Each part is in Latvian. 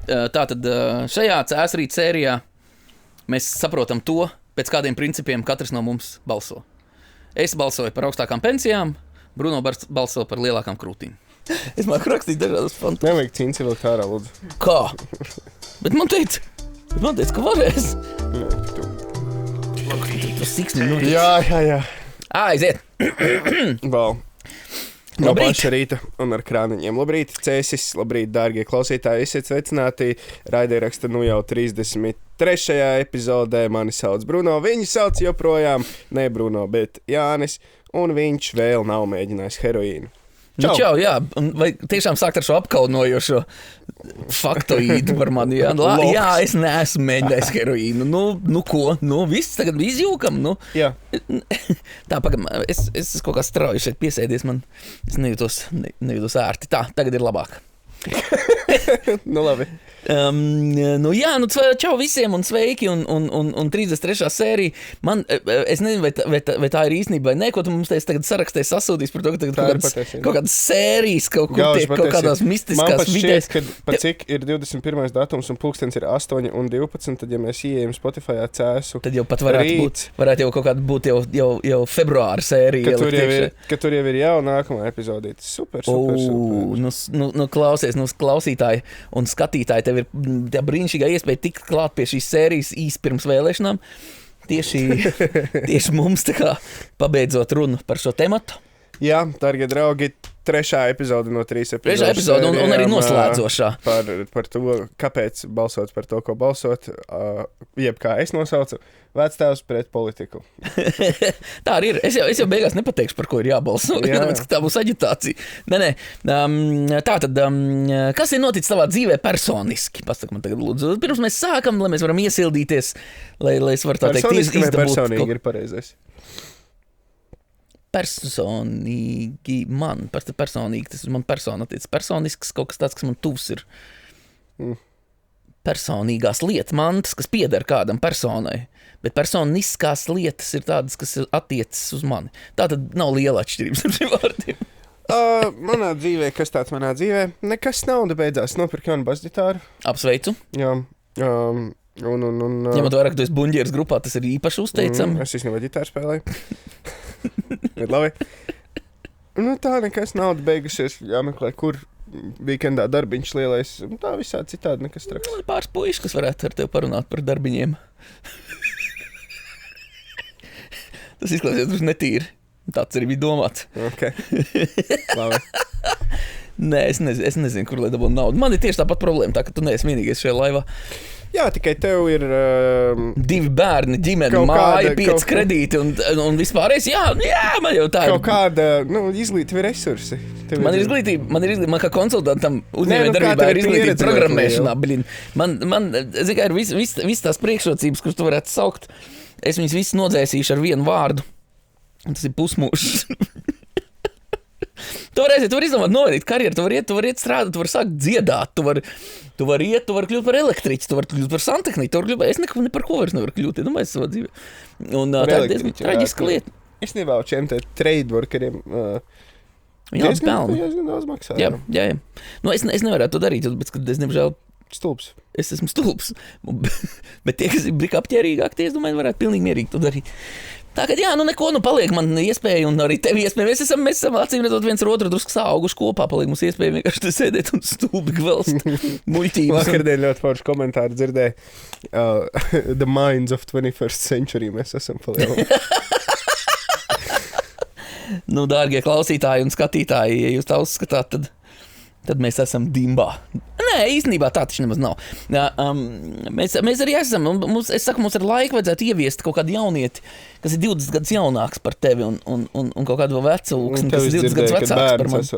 Tātad šajā cēsrīt sērijā mēs saprotam to, pēc kādiem principiem katrs no mums balso. Es balsoju par augstākām pensijām, Bruno balso par lielākām krūtīm. Es māku rakstīt dažādas fantas. Nevajag cīnci vēl kā ārā, lūdzu. Kā? Bet man teica, ka varēs. Nē, tu. Tas siksni noriet. Jā. Aiziet. Vēl. No paša rīta un ar krāniņiem. Labrīt, Cēsis, labrīt, dārgie klausītāji, esiet sveicināti. Raidieraksta jau 33. epizodē. Mani sauc Bruno, viņu sauc joprojām, ne Bruno, bet Jānis, un viņš vēl nav mēģinājis heroīnu. Čau, jā. Vai tiešām sākt ar šo apkaunojošo faktoīdu par mani? Jā, es neesmu mēģinājis heroīnu. Nu ko? Viss tagad izjūkam. Jā. Tā, pagam, es kaut kā strauji šeit piesēdies. Es nejūtos ērti. Tā, tagad ir labāk. Labi. Čau visiem un sveiki un 33. sērija. Es nezinu, vai tā ir īstenība vai nē, ko tu mums tagad sarakstē sasūtīs par to, ka tagad kaut kādas sērijas kaut kur tiek kaut kādās mistiskās vidēs. Man pat cik ir 21. datums un pulkstens ir 8:12, tad ja mēs ieejam Spotifyā Cēsu, tad jau pat varētu jau kaut kāda būt jau februāra sērija. Ka tur jau ir jau nākamā epizodīte. Super. Klausītāji un skatītāji, tev ir tā brīnišķīgā iespēja tikt klāt pie šīs sērijas īsi pirms vēlēšanām. Tieši mums tā kā pabeidzot runu par šo tematu. Jā, dārgie draugi, 3. epizode no 3 epizodes. 3. epizode un arī noslēdzošā. Par to, kāpēc balsot par to, ko balsot, jeb kā es nosaucu, vectēvs pret politiku. Tā arī ir. Es jau beigās nepateikšu, par ko ir jābalso. Tāpēc, ka tā būs aģitācija. Nē. Tātad, kas ir noticis tavā dzīvē personiski? Pasaka man tagad, lūdzu. Pirms mēs sākam, lai mēs varam iesildīties, lai es varu tā teikt personiski izdabūt. Personīgi ir pareizais. Personīgi man, personīgi, tas ir man persona, personisks kaut kas tāds, kas man tuvs ir. Personīgās lietmantas, kas pieder kādam personai, bet personiskās lietas ir tādas, kas attiecas uz mani. Tā tad nav liela atšķirības ar šiem vārdiem. Manā dzīvē, kas tāds manā dzīvē? Nekas nauda beidzās, nopirku jaunu basģitāru. Apsveicu. Jā, Ņemot vērā, ka tu esi buņģieris grupā, tas ir īpaši uzteicami. Es īstenībā ģitāru spēlēju. Bet labi. Tā nekas nauda beigusies, jāmeklē, kur weekendā darbiņš lielais. Tā visādi citādi nekas traks. Pāris puiši, kas varētu ar tevi parunāt par darbiņiem. Tas izklausās netīri. Tāds arī bija domāts. Ok. Labi. Nē, es nezinu, kur lai dabūtu naudu. Man ir tieši tāpat problēma, tā ka tu neesi vienīgais šajā laivā. Jā, tikai tev ir 2 bērni, ģimene, māja, 5 kredīti un vispārējais. Jā, man jau tā ir. Kaut kāda izglītība resursi. Man ir izglītība, man kā konsultantam uzņēmē darbībā ir izglītība programmēšanā. Man ir viss tās priekšrocības, kuras tu varētu saukt. Es viņas visas nodzēsīšu ar vienu vārdu. Un tas ir pusmūžs. Tu vari izdomāt novadīt karjeru, tu vari iet strādāt, tu vari sākt dziedāt, tu vari kļūt par elektriķi, tu vari kļūt par santehniku, es ne par ko vairs nevaru kļūt, iedomājies savā dzīvē. Un tā ir diezgan traģiska lieta. Es nevēlu šiem te trade workeriem diezgan daudz maksā. Jā. Es nevarētu to darīt, bet es nemžēl stulbs. Es esmu stulbs. Bet tie, kas ir brika apķērīgāk, es domāju, varētu pilnīgi mierīgi to darīt. Tā kā neko, paliek man iespēja un arī tev iespēja. Mēs esam acīm redzot viens ar otru drusku sauguši kopā, paliek mums iespēja vienkārši sēdēt un stulbi gvelst muļķības. Vakardien ļoti forši komentāri dzirdēju. The minds of 21st century mēs esam palielināti. Dārgie klausītāji un skatītāji, ja jūs tā uzskatāt, tad mēs esam dimbā. Nē, īstenībā tā taču nemaz nav. Mēs arī esam. Mums ar laiku vajadzētu ieviest kaut kādu jaunieti, kas ir 20 gadus jaunāks par tevi un kaut kādu vecūksni, kas ir 20 gadus vecāks par mani.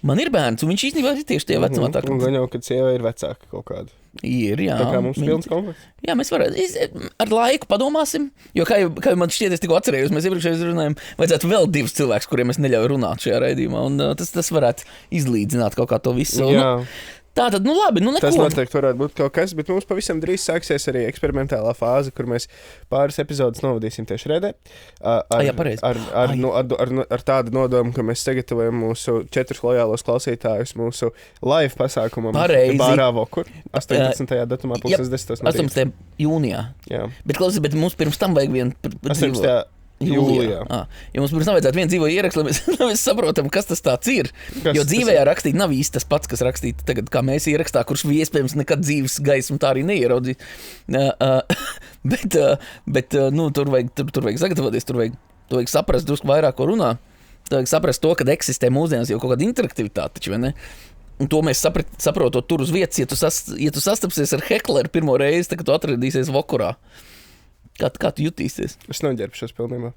Man ir bērns, un viņš īstenībā ir tieši tie vecumā. Un gan jau, kad sieva ir vecāka kaut kāda. Ir, jā. Tā kā mums pilns komplekts. Jā, mēs varētu. Ar laiku padomāsim, jo kā jau man šķiet, es tikko atcerējos, mēs iepriekšējais runājam, vajadzētu vēl 2 cilvēkus, kuriem es neļauju runāt šajā raidījumā, un tas varētu izlīdzināt kaut kā to visu. Jā. Tā tad, nu labi, nu neko. Tas noteikti varētu būt kaut kas, bet mums pavisam drīz sāksies arī eksperimentālā fāze, kur mēs pāris epizodes novadīsim tieši Redē. Jā, pareizi. Ar tādu nodomu, ka mēs sagatavojam mūsu 4 lojālos klausītājus mūsu live pasākumam. Pareizi. Bārā Vokur, 18. datumā, 10. 18. jūnijā. Jā. Bet klausies, bet mums pirms tam vajag vienu 18. Jūlijā. Ja mums pirms tam vajadzētu vienu dzīvo ierakstu, lai mēs saprotam, kas tas tāds ir. Jo dzīvējā rakstīt nav īsti tas pats, kas rakstīt tagad, kā mēs ierakstā, kurš iespējams nekad dzīves gaismu tā arī neieraudzīt. Bet tur vajag sagatavoties, tur vajag saprast drusku vairāk, ko runā. Tur vajag saprast to, kad eksistē mūsdienas jau kaut kāda interaktivitāte, taču, vai ne? Un to mēs saprotot tur uz vietas, ja tu sastapsies ar hekleru pirmo reizi, tad, kad tu atradīsies Vokurā. Kā tu jutīsies? Es noģērbšos pilnībā.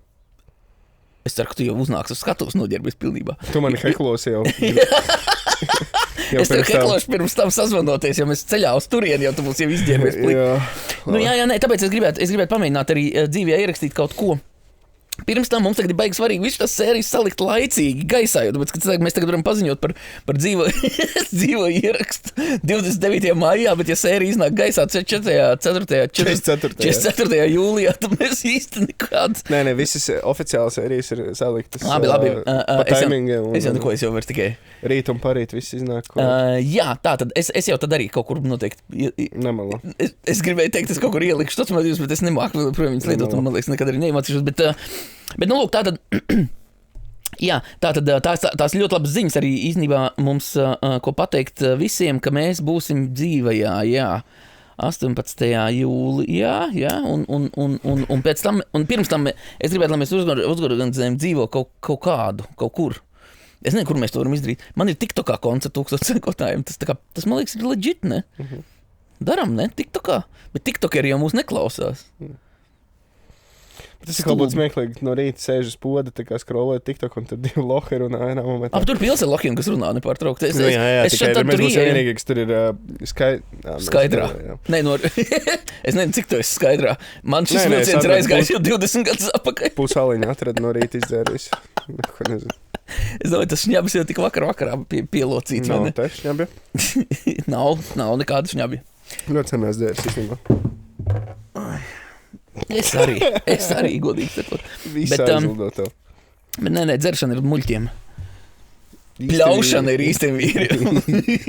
Es ceru, ka tu jau uznāks uz skatuves noģērbies pilnībā. Tu mani heklos jau. Es tev heklošu pirms tam sazvanoties, jo mēs ceļā uz turieni, jau tu būs jau izģērbies plīgi. Jā, tāpēc es gribētu pamēģināt arī dzīvē ierakstīt kaut ko. Pirms tam mums tagad ir baigi svarīgi visu tās sērijas salikt laicīgi gaisā, jo tāpēc, ka mēs tagad varam paziņot par dzīvo ierakstu 29. maijā, bet ja sērija iznāk gaisā 44. jūlijā, tad mēs īsti nekāds. Nē, visas oficiālas sērijas ir saliktas. Labi. Pa taimingiem. Es jau neko, es jau varu tikai. Rīt un parīt viss iznāk. Jā, tā tad es jau tad arī kaut kur noteikti. Nemalo. Es gribēju teikt, es kaut kur ieliku štos mazījus, bet es nemāku, protams, viņas lietot, un man liekas, nekad arī neiemācīšos, bet nu lūk, tātad, jā, tās ļoti labas ziņas arī īstenībā mums, ko pateikt visiem, ka mēs būsim dzīvajā, jā, 18. jūlijā, jā, un pēc tam, un pirms tam es gribētu, lai mēs uzorganizējam dzīvo kaut kādu, kaut kur. Es nezinu, kur mēs to varam izdarīt. Man ir TikTokā konts ar 1000 sekotājiem, tas man liekas ir legit, ne? Daram, ne? TikTokā, bet TikTokeri jau mūs neklausās. Tas ir kaut kāds smieklīgi, no rīta sēž uz poda, tā kā scrollēt TikTok, un tad 2 lohi runā vienā momentā. Tur pils ar lohiem, kas runā nepārtraukti. Jā, tikai mēs būsim vienīgi, kas tur ir skaidrā. Nē, es nezinu, cik tu esi skaidrā. Man šis vilciens ir aizgājis jau 20 gadus apakaļ. Pusaliņu atrada no rīta izdzēris. Neko nezinu. Es domāju, tas šņabis jau tik vakarā pielocīts, vai ne? Nav te šņabi? Nav nekāda šņabi. Ļoti senās dzēris, īstenībā. Es arī godīgi sakot. Visā aizlidot tev. Bet nē, dzeršana ir muļķiem. Pļaušana ir īstiem vīriem.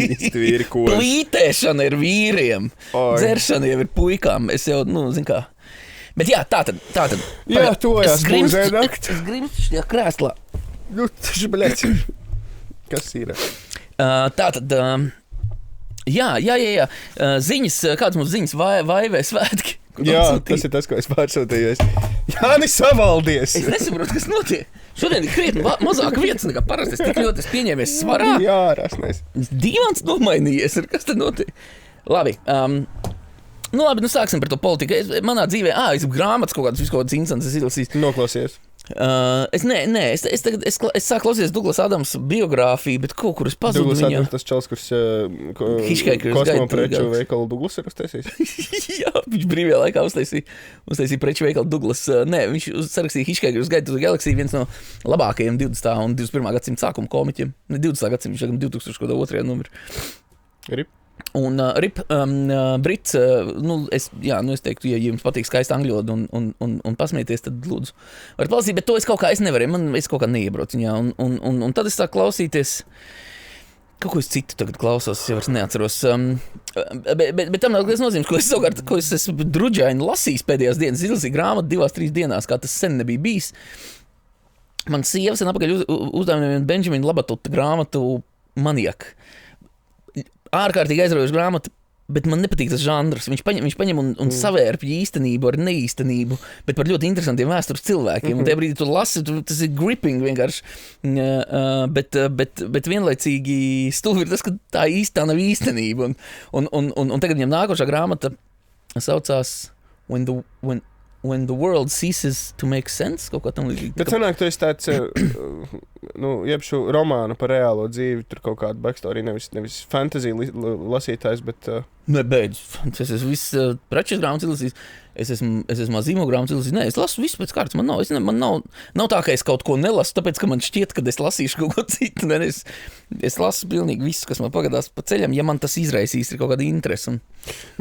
Īsti vīri koži. Plītēšana ir vīriem. Dzeršana jau ir puikām. Es jau, zinu kā. Bet jā, tātad. Jā, tojās mūzē nakt. Es grimstu šajā krēslā. Taču, bļēc. Kas ir? Tātad. Jā. Ziņas, kādas mums ziņas vaivē svētki? Jā, tas ir tas, ko es pārsūtīju. Jānis savaldies! Es nesaprotu, kas notiek. Šodien ir krietni mazāk vietas nekā parasti. Es tik ļoti pieņēmies svarā. Jā, rasnēs. Dīvāns nomainījies. Kas tad notiek? Labi. Nu sāksim par to politiku. Manā dzīvē, es grāmatas kaut kādas instances izlasīju. Noklausies. Es sāku klausīties Douglas Adams biogrāfiju, bet kaut kur es pazudu Douglas viņā. Adams, tas čels, kurš kosmo preču veikalu Douglas ir uztaisījis? Jā, viņš brīvajā laikā uztaisīja preču veikalu Douglas. Viņš sarakstīja Hitchhiker's Guide to the Galaxy, viens no labākajiem 20. un 21. gadsimta sākuma komiķiem. Ne 20. gadsimta, viņš 2002. numuru. Rip. Un Brits, es teiktu, ja jums patīk skaista angļu valoda un pasmieties, tad lūdzu. Varat klausīt, bet to es nevaru, es kaut kā neiebraucu viņā. Un tad es sāku klausīties, kaut ko es citu tagad klausos, es jau vairs neatceros. Bet tam nav nozīmes, ko es esmu druģaini lasījis pēdējās dienas, izlasīju grāmatu 2-3 dienās, kā tas sen nebija bijis. Man sieva sen apakaļ uzdevumiem Benjamina Labatuta grāmatu Maniak. Ārkārtīgi aizraujoša grāmata, bet man nepatīk tas žanrs. Viņš paņem un savērpj īstenību ar neīstenību, bet par ļoti interesantiem vēstures cilvēkiem. Un tajā brīdī tu lasi, tas ir gripping vienkārši. Bet vienlaicīgi stulbi ir tas, ka tā īstā nav īstenība. Un tagad viņam nākošā grāmata saucās When the world ceases to make sense, kaut kā tam līdzīgi. Bet sanāk, tu esi tāds, jebšu romānu par reālo dzīvi, tur kaut kādu backstory, nevis fantasy lasītājs, bet Nebeidz. Es esmu viss prečes grāmatas izlasījis. Es esmu zīmogu grāmatas izlasījis. Nē, es lasu visu pēc kārtas. Man nav tā, ka es kaut ko nelasu, tāpēc, ka man šķiet, ka es lasīšu kaut ko citu. Ne, es lasu pilnīgi visu, kas man pagadās pa ceļam, ja man tas izraisīs ir kaut kāda interese.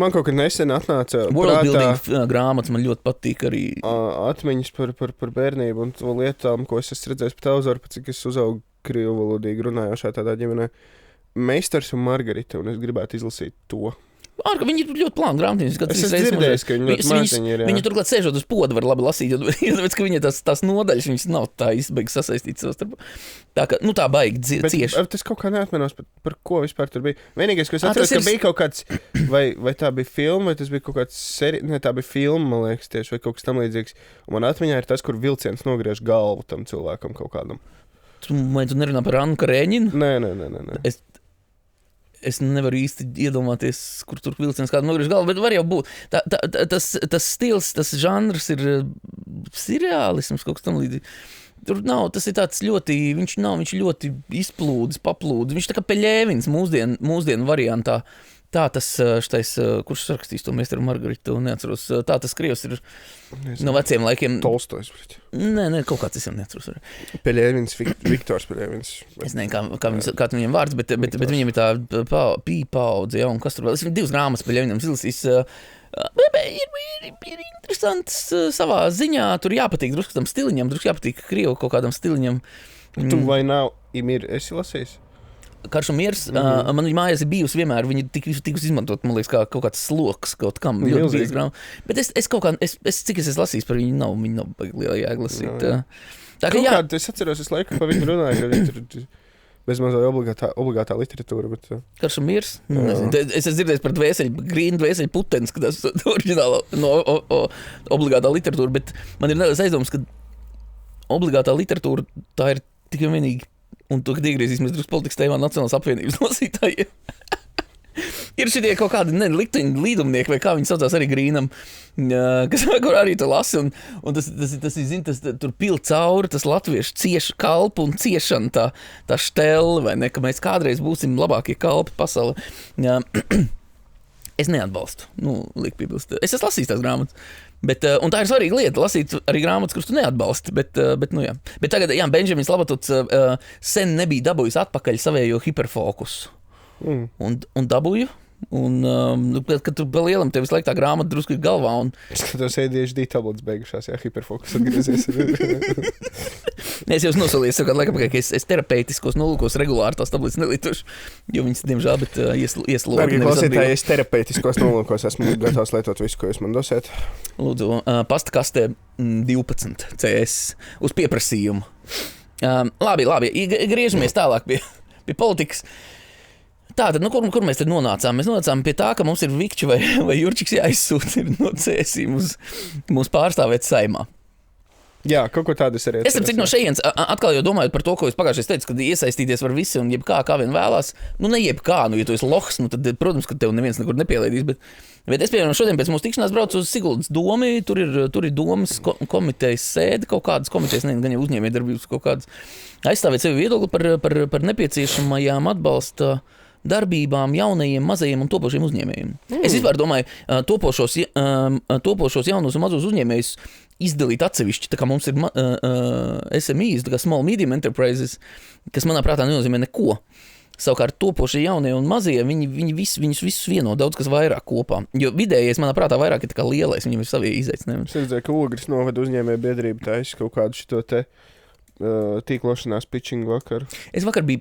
Man kaut kad nesen atnāca Worldbuilding grāmatas man ļoti patīk arī. Atmiņas par bērnību un lietām, ko es esmu redzējis pa televizoru, cik es uzaugu krievu valodīgi runājošā tādā ģimenē. Meistars un Margarita, un es gribētu izlasīt to. Viņi ir ļoti plāni grāmatiņas. Es esmu dzirdējis, ka viņi ļoti maziņi ir. Viņi turklāt sēžot uz poda var labi lasīt, jo tāpēc, ka viņi tās nodaļas, viņas nav tā izbeigi sasaistītas savā starpā. Tā kā, tā baigi cieši. Bet es kaut kā neatmenos, par ko vispār tur bija. Vienīgais, ko es atceros, ka bija kaut kāds, vai tā bija filma, vai tas bija kaut kāds tā bija filma, man liekas, tieši, vai kaut kas tam līdzīgs. Un man atmiņā ir tas, kur vilciens nogriež galvu tam cilvēkam kaut kādam. Tu nerunā par Annu Karēņinu? Nē. Es nevaru īsti iedomāties, kur tur vilciens kādu nogriež galvu, bet var jau būt. Tas stils, tas žanrs ir seriālisms, kaut kas tam līdzīgi. Tur nav, tas ir tāds ļoti, viņš ļoti izplūdis, paplūdis. Viņš tā kā Peļēvins mūsdienu variantā. Tā tas štais, kurš rakstīs to Meistaru Margaritu, neatceros. Tā tas krievs ir no veciem laikiem. Tolstojs. Nē, kaut kāds es jau neatceros. Peļēvins, Viktors Peļēvins. Es nezinu, kā viņam vārds, bet viņam ir tā paudze, ja, un kas tur vēl. Es viņam 2 grāmatas Peļēvinam izlasīs. Ir interesants savā ziņā. Tur jāpatīk drusku tam stiliņam, drusku jāpatīk krievu kaut kādam stiliņam. Tu vai nav, Imir, esi lasījis? Karš un miers, man viņa mājās ir bijusi vienmēr, viņa tikus izmantot, man liekas, kā kaut kāds sloks kaut kam. Bet cik es lasījis par viņu, viņa nav liela jāglasīt. Tā kā jā. Es atceros, es laiku pa viņu runāju, ka viņa tur bezmazai obligātā literatūra. Bet... Karš un miers? Es esmu dzirdējis par grīnu dvēseli putens, ka tas oriģināla no obligātā literatūra, bet man ir nedaudz aizdoms, ka obligātā literatūra tā ir tikai vienīgi. Un to, kad iegriezīsimies drusku politikas tēmā Nacionālās apvienības lasītājiem. Ir šitie kaut kādi likteņu līdumnieki, vai kā viņi saucās arī Grīnam, kur arī to lasi. Un tas tur pil cauri, tas latviešu cieša kalpu un ciešana, tā štelle, vai ne, ka mēs kādreiz būsim labākie kalpi pasaulē. Es neatbalstu, liek piebilst. Es esmu lasījis tās grāmatas. Un tā ir svarīga lieta, lasīt arī grāmatas, kuras tu neatbalsti. Bet tagad, Benjamins Labatots sen nebija dabūjis atpakaļ savējo hiperfokusu. Un dabūju. Kad tu pa lielam tev visu laiku tā grāmata drusku ir galvā. Skatos ADHD tabletes beigušās, hiperfokus atgriezies. Es jau nosolīju kādu laiku, ka es terapeitiskos nolūkos regulāri tās tabletes nelietošu, jo viņas, diemžēr, bet ieslūgu. Dargie klausītāji, es terapeitiskos nolūkos esmu gatavs lietot visu, ko jūs man dosiet. Lūdzu, pasta kastē 12 CS uz pieprasījumu. Labi, griežamies tālāk pie politikas. Tātad, kur mēs tad nonācām? Mēs nonācām pie tā, ka mums ir Vikči vai Jurčiks jāizsūta no CSIM uz mūsu pārstāvēt Saeimā. Jā, kaut ko tādu es arī atceros. Es cik no šejienes, atkal jau domājot par to, ko es pagājušajā teicu, kad iesaistīties var visi un jebkā vien vēlās. Ne jebkā, ja tu esi lohs, tad, protams, ka tev neviens nekur nepielaidīs. Bet es, piemēram, šodien pēc mūsu tikšanās braucu uz Siguldas domu, tur ir domas komitejas sēde, kaut kādas komitejas, gan jau uzņēmējdarbības kaut kādas. Aizstāvēt sevi viedokli par nepieciešamajām atbalsta darbībām jaunajiem, mazajiem un topošiem uzņēmējiem. Es vispār domāju, topošos jaunos un mazos uzņēmējus izdalīt atsevišķi, tā kā mums ir SMEs, tā kā Small Medium Enterprises, kas manā prātā nenozīmē neko. Savukārt topošie jaunie un mazie, viņus visus vieno daudz kas vairāk kopā. Jo vidējais manā prātā vairāk ir tā kā lielais, viņam ir savie izaicinājumi. Es redzēju, ka Ogres noveda uzņēmēju biedrību taisa kaut kādu šito te tīklošanās pitching vakaru. Es vakar biju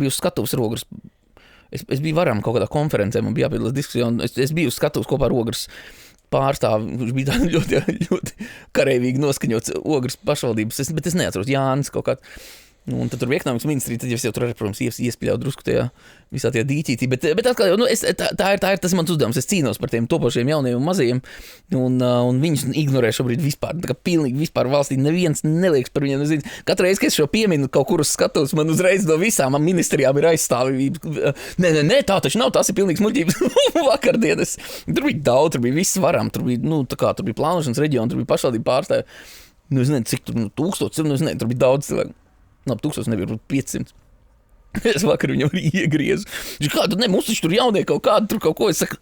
uz skatuves ar Ogres. Es biju varam kaut kādā konferencē, man bija jāpiedalās diskusijā, un es biju uz skatuves kopā ar Ogres pārstāvi, viņš bija tā ļoti kareivīgi noskaņots Ogres pašvaldības, bet es neatceros, Jānis kaut kāds. Un tad tur bija ekonomikas ministrija, tad jau tur arī, protams, iespļauju drusku tajā visā tajā dīķītī. Bet atkal, tā ir tas mans uzdevums. Es cīnos par tiem topošiem jauniem un mazajiem, un viņus ignorē šobrīd vispār. Tā kā pilnīgi vispār valstī neviens neliekas par viņiem. Katru reizi, kad es šo pieminu kaut kur uz skatos, man uzreiz no visām ministrijām ir aizstāvība. Nē, tā taču nav, tas ir pilnīgs muļķības vakardienas. Tur bija daudz, tur bija viss varam, tur bija plānošanas reģiona, tur bija pašvaldība pārstāvja. Es nezinu, cik tur 1000, tur bija daudz cilvēku. 1000 nebija, 500. Es vakar viņam arī iegriezu. Viņš kā, tad ne, mums taču tur jaunie kaut kādi, tur kaut ko. Es saku,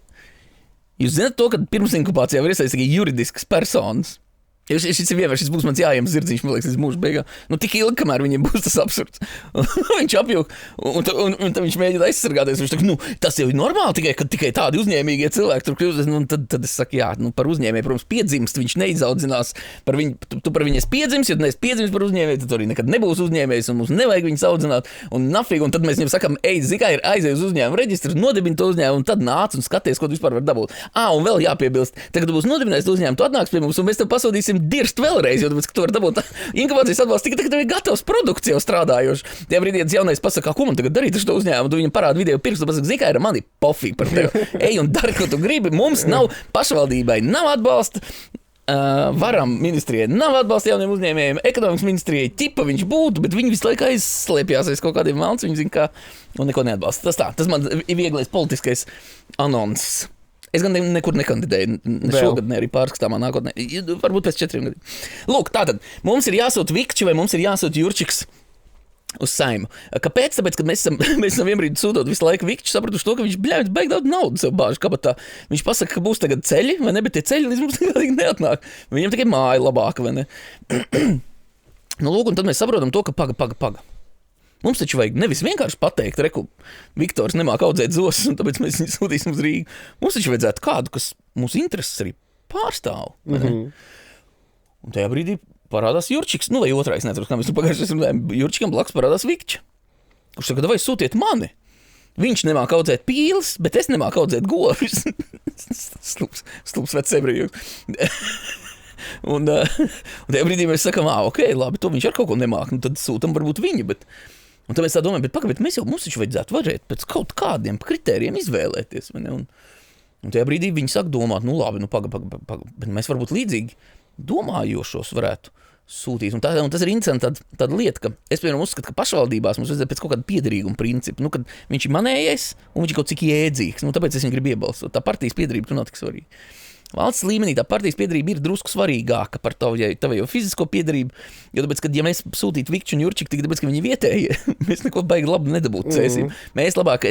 jūs zināt to, ka pirms inkubācijā var iesaistīt tikai juridiskas personas. Šis ir vienmēr, šis būs mans jājams zirdziņš, man liekas, līdz mūža beigām. Nu, tik ilgi, kamēr viņam būs tas absurds. Viņš apjūk, un tad viņš mēģina aizsargāties. Viņš tā, tas jau ir normāli, tikai tādi uzņēmīgie cilvēki tur kļūst. Tad es saku, jā, par uzņēmēju, protams, piedzimst, viņš neizaudzinās par viņu. Tu par viņu esi piedzimis, ja tu neesi piedzimis par uzņēmēju, tad arī nekad nebūs uzņēmējs, un mums nevajag viņus audzināt. Un nafīgi, un tad mēs viņam sakam, ej, zikā ir aizies uz uzņēmumu reģistru, nodibini to uzņēmumu, un tad nāc un skaties, ko tu vispār var dabūt. Un vēl jāpiebilst, tagad tu būs nodibinājis to uzņēmumu, tu atnāks pie mums, un mēs tev pasūtīsim dirst vēlreiz, jo tāpēc, ka tu vari dabūt inkubācijas atbalstu tikai tagad tev ir gatavs produkts jau strādājoši. Tajā brīdī, ja jaunais pasaka, ko man tagad darīt ar šo uzņēmumu, tu viņam parādi video pirkstu, pasaka, zini, kā ir mani pofīgi par tevi. Ej un dari, ko tu gribi. Mums nav pašvaldībai, nav atbalsta. Varam ministrijai nav atbalsta jauniem uzņēmējiem, ekonomikas ministrijai ķipa viņš būtu, bet viņi visu laiku aizslēpjās aiz kaut kādiem melns, viņi zina, kā un neko neatbalsta. Tas man ir vieglais politiskais anonss. Es gan nekur nekandidēju, šogad ne arī pārskatāmā nākotnē, varbūt pēc 4 gadiem. Lūk, tātad, mums ir jāsūt Vikči vai mums ir jāsūt Jurčiks uz Saimu. Kāpēc? Tāpēc, kad mēs esam vienbrīd sūtot visu laiku Vikči, sapratuši to, ka viņš beig daudz naudas sev bāž kabatā. Viņš pasaka, ka būs tagad ceļi, vai ne, bet tie ceļi līdz mums nekādīgi neatnāk. Viņam tikai māja labāka, vai ne? Nu, lūk, un tad mēs saprotam to, ka paga. Mums taču vajag nevis vienkārši pateikt, reku, Viktors nemāk audzēt zosis, un tāpēc mēs viņu sūtīsim uz Rīgu. Mums taču vajadzētu kādu, kas mūsu intereses arī pārstāv. Un tajā brīdī parādās Jurčiks, vai otrais, nezinu, kā mēs pagājušajā runājām, Jurčikam blakus parādās Vikči. Kurš saka, vai sūtiet mani? Viņš nemāk audzēt pīles, bet es nemāk audzēt govis. Stulbs vecs ebrejūks. Un tajā brīdī mēs sakām, ok, labi, to viņš ar kaut ko nemāk, nu tad sūtam varbūt viņu, bet... Un tad mēs tā domājam, bet mēs jau mums taču vajadzētu varēt pēc kaut kādiem kritērijiem izvēlēties. Un tajā brīdī viņi sāk domāt, nu labi, paga, bet mēs varbūt līdzīgi domājošos varētu sūtīt. Un tas ir interesanti tāda lieta, ka es, piemēram, uzskatu, ka pašvaldībās mums vajadzētu pēc kaut kāda piederīguma principa. Nu, kad viņš ir manējais un viņš ir kaut cik jēdzīgs, nu tāpēc es viņu gribu iebalstot. Tā partijas piederība tur nav tik svarīga. Valsts līmenī tā partijas piederība ir drusku svarīgāka par tavu fizisko piederību, jo tāpēc, kad ja mēs sūtītu Vikču un Jurčiku, tikai tāpēc, ka viņi vietējie, mēs neko baigi labi nedabūtu cēsim. Mēs labāk,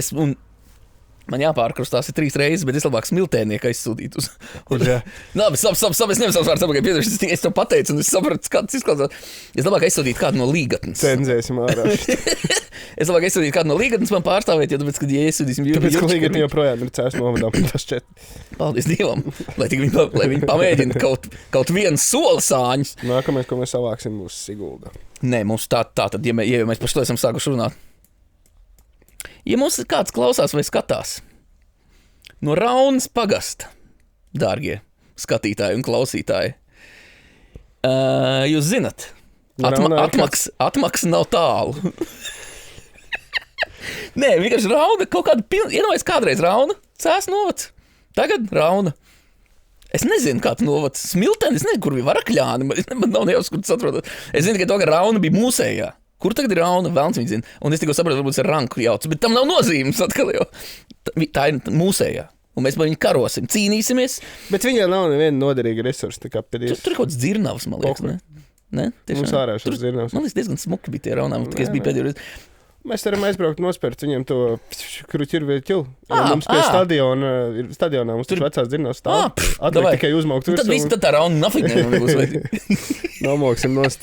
man jāpārkrustās 3 reizes, bet es labāk smiltēnieku aizsūtītu uz... Labi, es nevis savs vārds apakaļ piedarīšu, es to pateicu un es sapratu, kāds izklausās. Es labāk aizsūtītu kādu no līgatnes. Cenzēsim ārā. Es labāk aizsūtītu kādu no līgatnes man pārstāvēt, jo tāpēc, kad ja aizsūtīsim Jurčiku... Tāpēc, ka līgatni joprojām ir cēs novadām. Paldies Dievam, lai viņi pamēģina kaut vienu sola sāņus. Nākamais, ko mēs savāksim, būs Sigulda. Nē, mums tā tad, ja mēs par šo esam sākuši runāt. Ja mums kāds klausās vai skatās no Raunas pagasta, dārgie skatītāji un klausītāji, jūs zinat, atmaksa nav tālu. Nē, vienkārši Rauna kaut kāda iedomājies kādreiz Rauna, Cēs novads, tagad Rauna. Es nezinu, kā tu novads Smilteni, es nezinu, kur bija Varakļāni, man nav nejaus, kur tas atrodas. Es zinu tikai to, ka Rauna bija mūsējā. Kur tagad ir Rauna? Velns viņa zina. Un es tikko saprotu, varbūt ar ranku jauc, bet tam nav nozīmes atkal jau. Tā ir mūsējā. Un mēs par viņu karosim, cīnīsimies. Bet viņai nav neviena noderīga resursa, tā kā pēdējais. Tur ir kaut kāds dzirnavs, man liekas, ne? Mums ārā šos dzirnavs. Man liekas, diezgan smuki bija tie Raunām, tikai es biju pēdējo reizi. Mēs varam aizbraukt nospērt viņiem to kruķirvieķu. Mums pie stadionā mums tur vecās dzirnavs stāv. Atliek tikai uzmaukt virsū. Tad viss tad tā Rauna nafig nebūs vajadzīgi. Nomoksim nost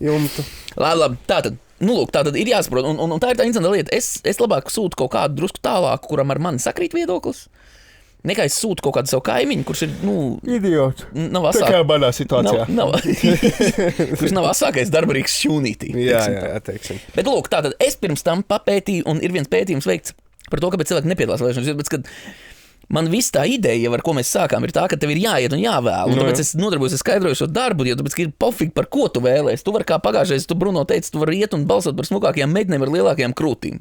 jumtu. Labi, tātad ir jāsaprot, un tā ir tā interesanta lieta. Es labāk sūtu kaut kādu drusku tālāku, kuram ar mani sakrīt viedoklis, nekā es sūtu kaut kādu savu kaimiņu, kurš ir, idiots. Nav asāk. Tā kā badā situācijā. Kurš nav asākais darbarīgs šūnītī. Jā, teiksim. Bet lūk, tātad es pirms tam papētīju, un ir viens pētījums veikts par to, kāpēc cilvēki nepiedalās vēlēšanās, bet, kad man viss tā ideja, ar ko mēs sākām, ir tā, ka tev ir jāiet un jāvēl. Un tāpēc es nodarbojos ar skaidroju šo darbu, jo tāpēc, ka ir pofīgi, par ko tu vēlēsi. Tu vari, kā pagājušais, tu Bruno teici, tu vari iet un balsot par smukākajām meitenēm ar lielākajām krūtīm.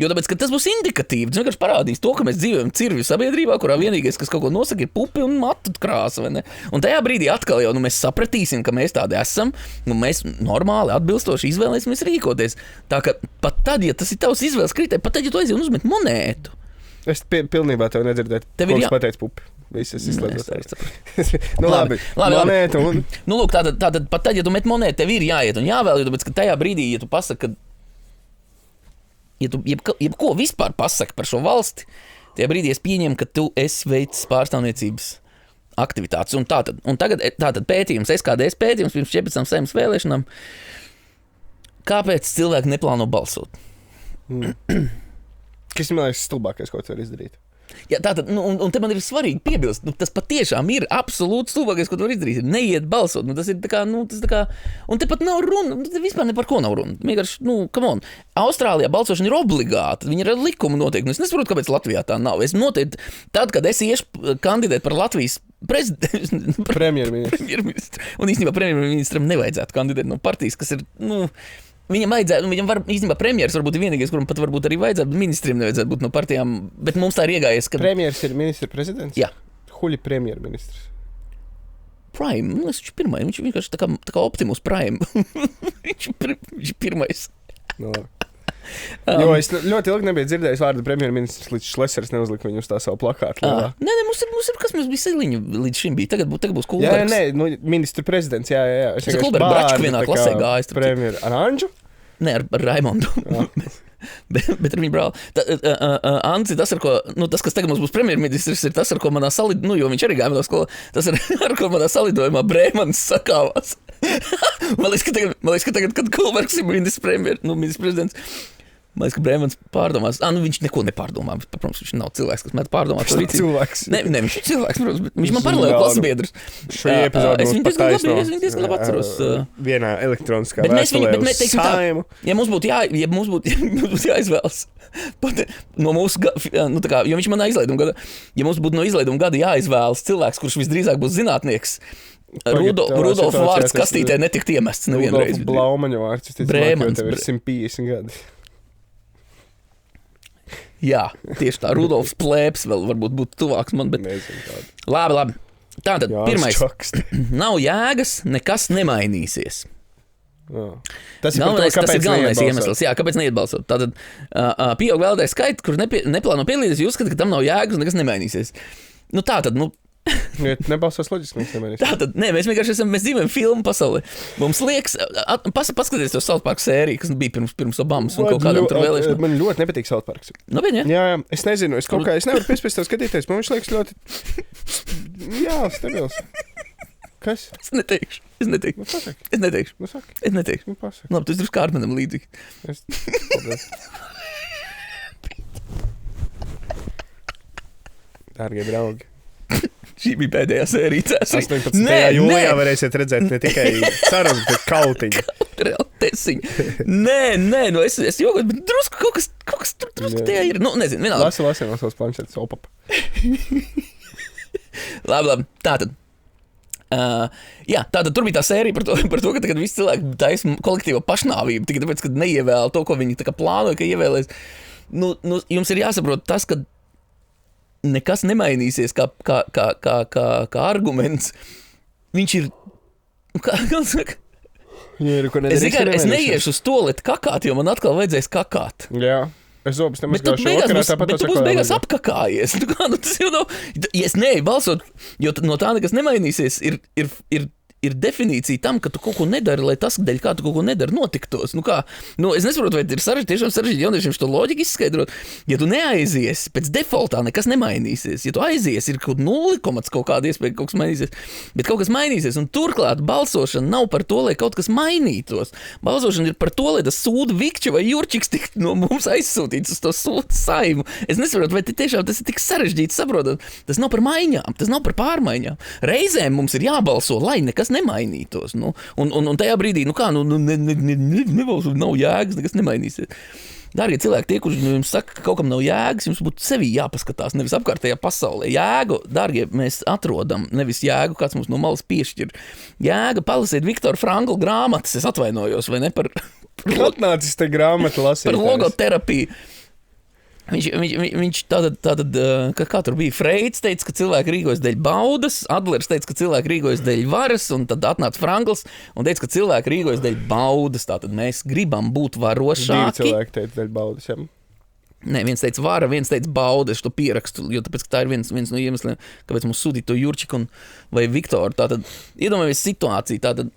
Jo tāpēc, ka tas būs indikatīvi. Tas vienkārši parādīs to, ka mēs dzīvojam cirvju sabiedrībā, kurā vienīgais, kas kaut ko nosaka, ir pupi un matu krāsa, vai ne? Un tajā brīdī atkal jau mēs sapratīsim, ka mēs tādi esam, un mēs normāli atbilstoši izvēlēsimies rīkoties. Tā ka pat tad, ja tas ir tavs izvēles kritērijs, pat tad, ja tu aizies un uzmet monētu. Es pilnībā tev nedzirdēju. Tev ir pateic pupi. Viss es izslēdzu. Labi. Monēta un... Nu, lūk, tātad pat tad, ja tu met monētu, tev ir jāiet un jāvēl, jo tāpēc, ka tajā brīdī, ja tu pasaki, ka ja tu jebko vispār pasaki par šo valsti, tajā brīdī es pieņemu, ka tu esi veicis pārstāvniecības aktivitātes. Un tagad pētījums, SKDS pētījums pirms 14 saimnes vēlēšanām, kāpēc cilvēki neplāno balsot? Kas man liekas stulbākais, ko tu vari izdarīt? Jā, tātad, un te man ir svarīgi piebilst, tas patiešām ir absolūti stulbākais, ko tu vari izdarīt, ir neiet balsot. Tas ir tā kā, un te pat nav runa, te vispār ne par ko nav runa. Vienkārši, come on. Austrālijā balsošana ir obligāta, viņi ir ar likumu noteikti. Es nesaprotu, kāpēc Latvijā tā nav. Es noteikti, tad, kad es iešu kandidēt par Latvijas premjerministru, un īstenībā premjerministram nevajadzētu kandidēt no partijas, kas ir, viņam var, īstenībā premjeras varbūt ir vienīgais, kuram pat varbūt arī vajadzētu, bet ministriem nevajadzētu būt no partijām, bet mums tā ir iegājies, ka... Premjeras ir ministra prezidents? Jā. Huļi premjerministrs? Prime, viņš ir pirmais, viņš vienkārši tā kā Optimus Prime. viņš ir pirmais. No. Jo es ļoti ilgi nebiju dzirdējis vārdu premjerministrs, līdz Šlesers neuzlika viņu uz tā savu plakātu. Nē, mums bija Siliņa līdz šim bija, tagad būs Kulbergs. Jā, ministru prezidents, jā. Es Kulbergs Bračku vienā klasē gājis. Premjeru ar Anžu? Nē, ar Raimondu. bet ar viņu brāli. Anci, tas, kas tagad mums būs premjerministrs, ir tas, ar ko manā salidojumā, jo viņš arī gāja manā skolā, tas, ar ko manā salidojumā Brēmans sakāvās. Man liekas, ka tagad, kad Kulbergs ir ministrs prezidents, man liekas, ka Brēmans pārdomās. Viņš neko nepārdomā. Protams, viņš nav cilvēks, kas met pārdomāt. Viņš ir cilvēks. Ne, viņš ir cilvēks, protams, bet viņš man paralēli klasbiedrs. Šī epizode es viņu diezgan labi atceros. Vienā elektroniskā vēstulē uz Saimu. Ja mums būtu jāizvēlas no mūsu, jo viņš manā izlaiduma gada, ja mums būtu no izlaiduma gada jāizvēlas cilvēks, kurš visdrīzāk būs zinātnieks, Rudolfa vārds kastītē netikt iemests nevienreiz. Rudolfa Blaumaņa vārds, es Brēmans. tev ir 150 gadi. Jā, tieši tā. Rudolfs Plēps vēl varbūt būtu tuvāks man, bet... Nezinu tādu. Labi. Tātad, pirmais. Čaksti. Nav jēgas, nekas nemainīsies. Jā. Tas ir galvenais iemesls. Jā, kāpēc neiet balsot? Tātad, pieaug vēlētāju skaits, kur neplāno piedalīties, jūs uzskatāt, ka tam nav jēgas un nekas nemainīsies. Tātad, Ja nebalsos loģiski, mums nemainīsies. Tātad, mēs vienkārši mēs dzīvojam filmu pasaulē. Mums liekas, paskaties to South Park sēriju, kas bija pirms Obamas un kaut kādam tur vēlēšanām. Man ļoti nepatīk South Parks. Jā, es nezinu, es nevaru piespiest tev skatīties, man viņš liekas ļoti... Jā, stabils. Kas? Es neteikšu. Es neteikšu. Labi, tu esi drusku Kārmenam līdzīgi. Dārgie draugi. Šī bija pēdējā sērija. 18. jūlijā varēsiet redzēt ne tikai sarunu, bet kautiņu. Tesiņu. Nē, es jokoju, bet drusku kaut kas tur drusku tajā ir. Nezinu, vienalga. Lasim no savas planšetes opap. Labi. Tātad. Tātad tur bija tā sērija par to, ka tagad visi cilvēki taisa kolektīvo pašnāvību, tikai tāpēc, ka neievēl to, ko viņi tā kā plānoja, ka ievēlēs. Jums ir jāsaprot tas, ka nekas nemainīsies kā arguments. Viņš ir... Kā saka? Es neiešu uz toleti kakāt, jo man atkal vajadzēs kakāt. Jā. Es zobus nemazgāšu vakarā, tāpat tu būs beigās apkakājies. Tas jau nav... Ja es neeju balsot, jo no tā nekas nemainīsies, ir definīcija tam, ka tu kaut ko nedari, lai tas, dēļ kā tu kaut ko nedari, notiktos. Es nesaprotu, vai ir tiešām sarežģīti jauniešiem šo loģiku izskaidrot. Ja tu neaizies, pēc defaultā nekas nemainīsies. Ja tu aizies, ir kaut 0, kaut kāda iespēja, ka kaut kas mainīsies. Bet kaut kas mainīsies, un turklāt balsošana nav par to, lai kaut kas mainītos. Balsošana ir par to, lai tas sūda Vikča vai Jurčiks tik no mums aizsūtīts uz to sūdu Saimu. Es nesaprotu, vai tiešām tas ir tik sarežģīti saprotot. Tas nav par maiņām, tas nav par pārmaiņām. Reizēm mums ir jābalso, lai nekas nemainītos. Un tajā brīdī, nebalso, nav jēgas, nekas nemainīsies. Dārgie cilvēki, tie, kurš jums saka, ka kaut kam nav jēgas, jums būtu sevī jāpaskatās, nevis apkārtējā pasaulē. Jēgu, dārgie, mēs atrodam, nevis jēgu, kāds mums no malas piešķir. Jēga, palasiet Viktora Frankla grāmatas, es atvainojos, vai ne, par atnācis te grāmatu lasīt. Par logoterapiju. Viņš tātad, kā tur bija, Freids teica, ka cilvēki rīkojas dēļ baudas, Adlers teica, ka cilvēki rīkojas dēļ varas, un tad atnāca Frankls un teica, ka cilvēki rīkojas dēļ baudas, tātad mēs gribam būt varošāki. 2 cilvēki teica dēļ baudas, jā. Nē, viens teica vara, viens teica bauda, es to pierakstu, jo tāpēc, ka tā ir viens no iemesliem, kāpēc mums sūtīt to Jurčiku vai Viktoru. Tātad, iedomājamies situāciju, tātad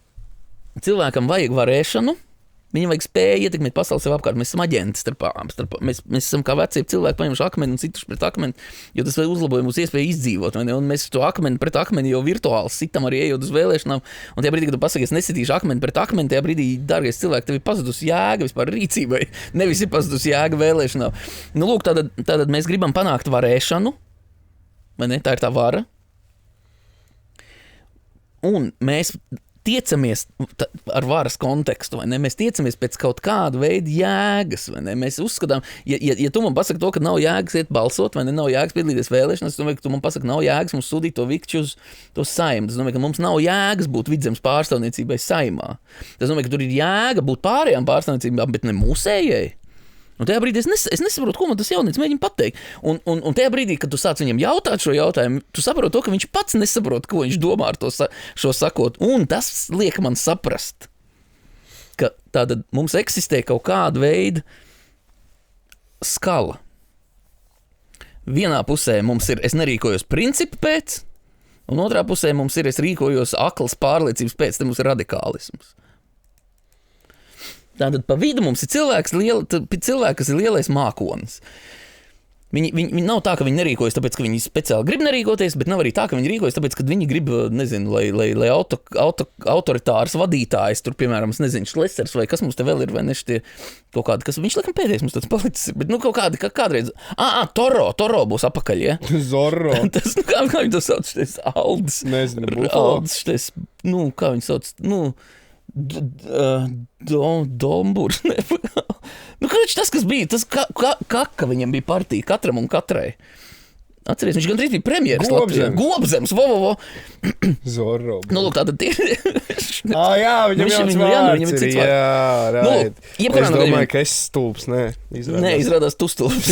cilvēkam vajag varēšanu, Viņam vajag spēju ietekmēt pasauli sev apkārt. Mēs esam aģenti mēs esam kā vecie cilvēki, paņemuši akmeni un citus pret akmeni, jo tas uzlaboja mūsu iespēju izdzīvot. Un mēs to akmeni pret akmeni jau virtuāli sitam arī ejot uz vēlēšanām. Un tajā brīdī, kad tu pasaki, es nesitīšu akmeni pret akmeni, tajā brīdī, dārgais cilvēki, tev ir pazudusi jēga vispār rīcībai. Nevis ir pazudusi jēga vēlēšanām. Nu, lūk, tātad mēs gribam panākt varēšanu, vai ne? Tā ir tā vara. Un mēs tiecamies ar varas kontekstu, vai ne? Mēs tiecamies pēc kaut kāda veida jēgas, vai ne? Mēs uzskatām, ja tu man pasaki to, ka nav jēgas iet balsot, vai ne, nav jēgas piedalīties vēlēšanās, es domāju, ka tu man pasaki, nav jēgas mums sūtīt to vikču uz to Saimu. Es domāju, ka mums nav jēgas būt Vidzemes pārstāvniecībai Saimā. Es domāju, ka tur ir jēga būt pārējām pārstāvniecībām, bet ne mūsējai. Un tajā brīdī es nesaprotu, ko man tas jaunietis mēģina pateikt. Un tajā brīdī, kad tu sāc viņam jautāt šo jautājumu, tu saproti to, ka viņš pats nesaprot, ko viņš domā ar šo sakot. Un tas liek man saprast, ka tātad mums eksistē kaut kāda veida skala. Vienā pusē mums ir, es nerīkojos principu pēc, un otrā pusē mums ir, es rīkojos aklas pārliecības pēc, te mums ir radikālisms. Tātad pa vidu mums ir cilvēki, kas ir lielais mākonis. Viņi nav tā, ka viņi nerīkojas, tāpēc, ka viņi speciāli grib nerīkoties, bet nav arī tā, ka viņi rīkojas, tāpēc, ka viņi grib, nezinu, lai autoritārs vadītājs, tur, piemēram, nezinu, Šlesers vai kas mums te vēl ir, vai ne šitie kaut kādi, kas viņš laikam pēdējais mums tāds palicis, bet, kaut kādi, kādreiz, Toro būs apakaļ, ja? Zorro. Tas, kā viņi to sauc, šities Aldis. Nezinu, Aldis, šities, kā viņi sauc, Domburs. Tas, kas bija, tas kaka viņam bija partija, katram un katrai. Atceries, viņš gandrīz bija premjeras Latvijā. Gobzems, vo. Zorro. Lūk, tātad tie. Jā, viņam jauns vārds ir. Jā, right. Es domāju, ka es stulbs, izrādās tu stulbs.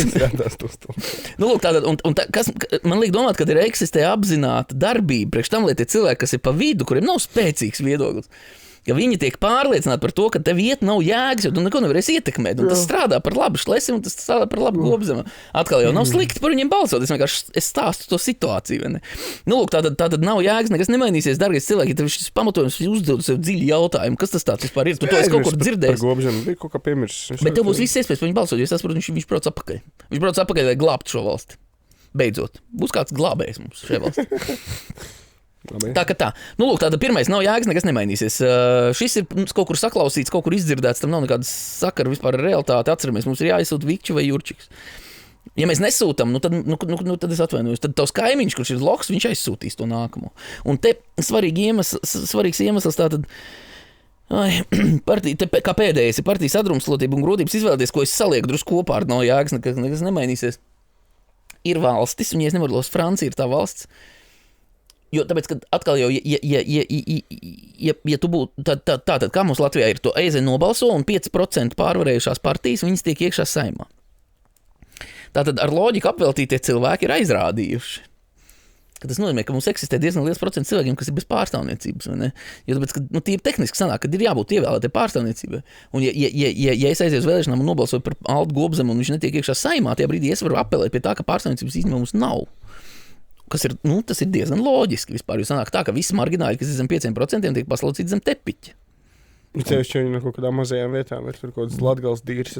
Lūk, tātad, kas man liek domāt, kad ir eksistē apzināta darbība priekš tam, lai tie cilvēki, kas ir pa vidu, kuriem nav spēcīgs viedoklis, ka viņi tiek pārliecināti par to, ka tev iet nav jēgas, jo tu neko nevarēsi ietekmēt. Un tas strādā par labu Šlesim, un tas strādā par labu Gobzemam. Atkal jau nav slikti par viņiem balsot. Es vienkārši stāstu to situāciju. Vai ne? Lūk, tātad nav jēgas, nekas nemainīsies, dargais cilvēki. Tev šis pamatojums uzdod sev dziļi jautājumu, kas tas tāds vispār ir. Tu to esi kaut kur dzirdējis. Par Gobzemu bija kaut kā piemirsis. Bet tev būs viss iespējas par viņu balsot, jo es saprotu, viņš brauc apakaļ. Viņš brauc apakaļ, lai glābtu šo valsti. Beidzot. Būs kāds glābējs mums šajā valstī. Tā kā tā. Lūk, tāda pirmais nav jēgas, nekas nemainīsies. Šis ir kaut kur saklausīts, kaut kur izdzirdēts, tam nav nekādas sakara vispār ar realitāti. Atceramies, mums ir jāizsūt Vikču vai Jurčiks. Ja mēs nesūtam, tad es atvainojos. Tad tavs kaimiņš, kurš ir loks, viņš aizsūtīs to nākamo. Un te svarīgs iemesls tātad, kā pēdējais ir partijas sadrumstalotība un grūtības izvēlēties, ko es salieku drusku kopā ar nav jēgas, nekas nemainīsies. Ir valstis, un ja es nevaru los, Francija ir tā valsts. Jo tāpēc, ka atkal jau, ja tu būtu, tad kā mums Latvijā ir to EZ nobalso un 5% pārvarējušās partijas, viņas tiek iekšā Saimā. Tātad ar loģiku apveltītie cilvēki ir aizrādījuši. Ka tas nozīmē, ka mums eksistē diezgan liels procents cilvēkiem, kas ir bez pārstāvniecības, vai ne? Jo tāpēc, ka tīri tehniski sanāk, kad ir jābūt ievēlētai pārstāvniecībai. Un ja es aizieju uz vēlēšanām un nobalsoju par Aldu Gobzemu un viņš netiek iekšā Saimā, tajā brīdī es varu apelēt pie tā, ka pārstāvniecības īstenībā mums nav. Kas ir, tas ir diezgan loģiski vispār, jo sanāk tā, ka visi margināļi, kas ir zem 5%, tiek paslaucīti zem tepiķa. Cevišķi viņi no kaut kādām mazajām vietām ir tur kaut kāds Latgales dīrs.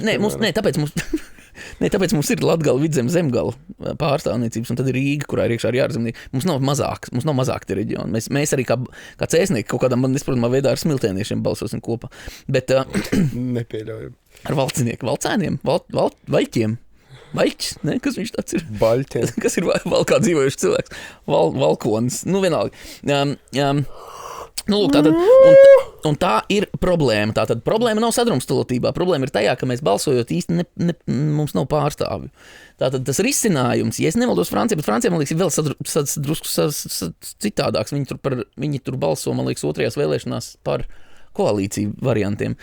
Tāpēc mums ir Latgala, Vidzemes, Zemgala pārstāvniecības, un tad ir Rīga, kurā ir iekšā arī ārzemnieki. Mums nav mazāk tie reģioni. Mēs arī kā cēsnieki kaut kādām, man nesprotamā veidā ar smiltēniešiem balsosim kopā. Bet nepieļaujam. Ar valcinieku, valcēniem, vaļķiem. Vaļķis, ne? Kas viņš tāds ir? Baļķiem. Kas ir valkā dzīvojušs cilvēks? Valkonis. Vienalga. Lūk, tātad, un tā ir problēma. Tātad problēma nav sadrumstalotībā. Problēma ir tajā, ka mēs balsojot īsti mums nav pārstāvju. Tātad tas risinājums, ja es nevaldos Francijā, bet Francijā, man liekas, ir vēl drusku citādāks. Viņi tur balso, man liekas, otrajās vēlēšanās par koalīciju variantiem.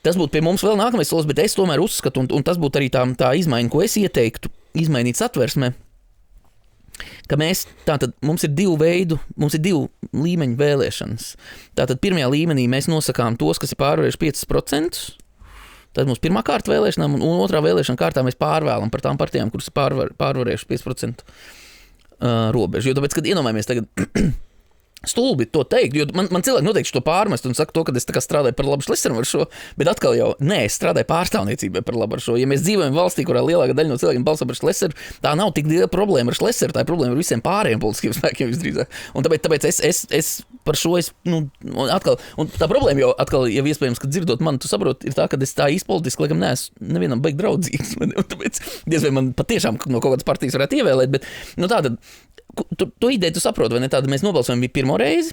Tas būtu pie mums vēl nākamais solis, bet es tomēr uzskatu, un tas būtu arī tā izmaiņa, ko es ieteiktu izmainīt satversmē, ka mums ir divu līmeņu vēlēšanas. Tātad pirmajā līmenī mēs nosakām tos, kas ir pārvarējuši 5%, tad mums pirmā kārta vēlēšanām, un otrā vēlēšana kārtā mēs pārvēlam par tām partijām, kuras ir pārvarējuši 5% robežu. Jo tāpēc, kad iedomājamies tagad, stulbi to teikt, jo man cilvēki noteikti to pārmest un saka to, ka es tā kā strādāju par labu Šlesteram ar šo, bet atkal jau, es strādāju pārstāvniecībai par labu ar šo. Ja mēs dzīvojam valstī, kurā lielākā daļa no cilvēkiem balso par Šlesteru, tā nav tik liela problēma ar Šlesteru, tā ir problēma ar visiem pārējiem politiskiem spēkiem visdrīzāk. Un tāpēc es par šo, atkal, un tā problēma jau atkal, ja iespējams, ka dzirdot mani, tu saproti, ir tā, ka es tā īsti politiski, laikam neesmu nevienam baigi draudzīgs. Tāpēc, diez vai man patiešām no kaut kādas partijas varētu ievēlēt, bet, tātad, to ideju tu saproti, vai ne tāda, mēs nobalsojam pirmo reizi,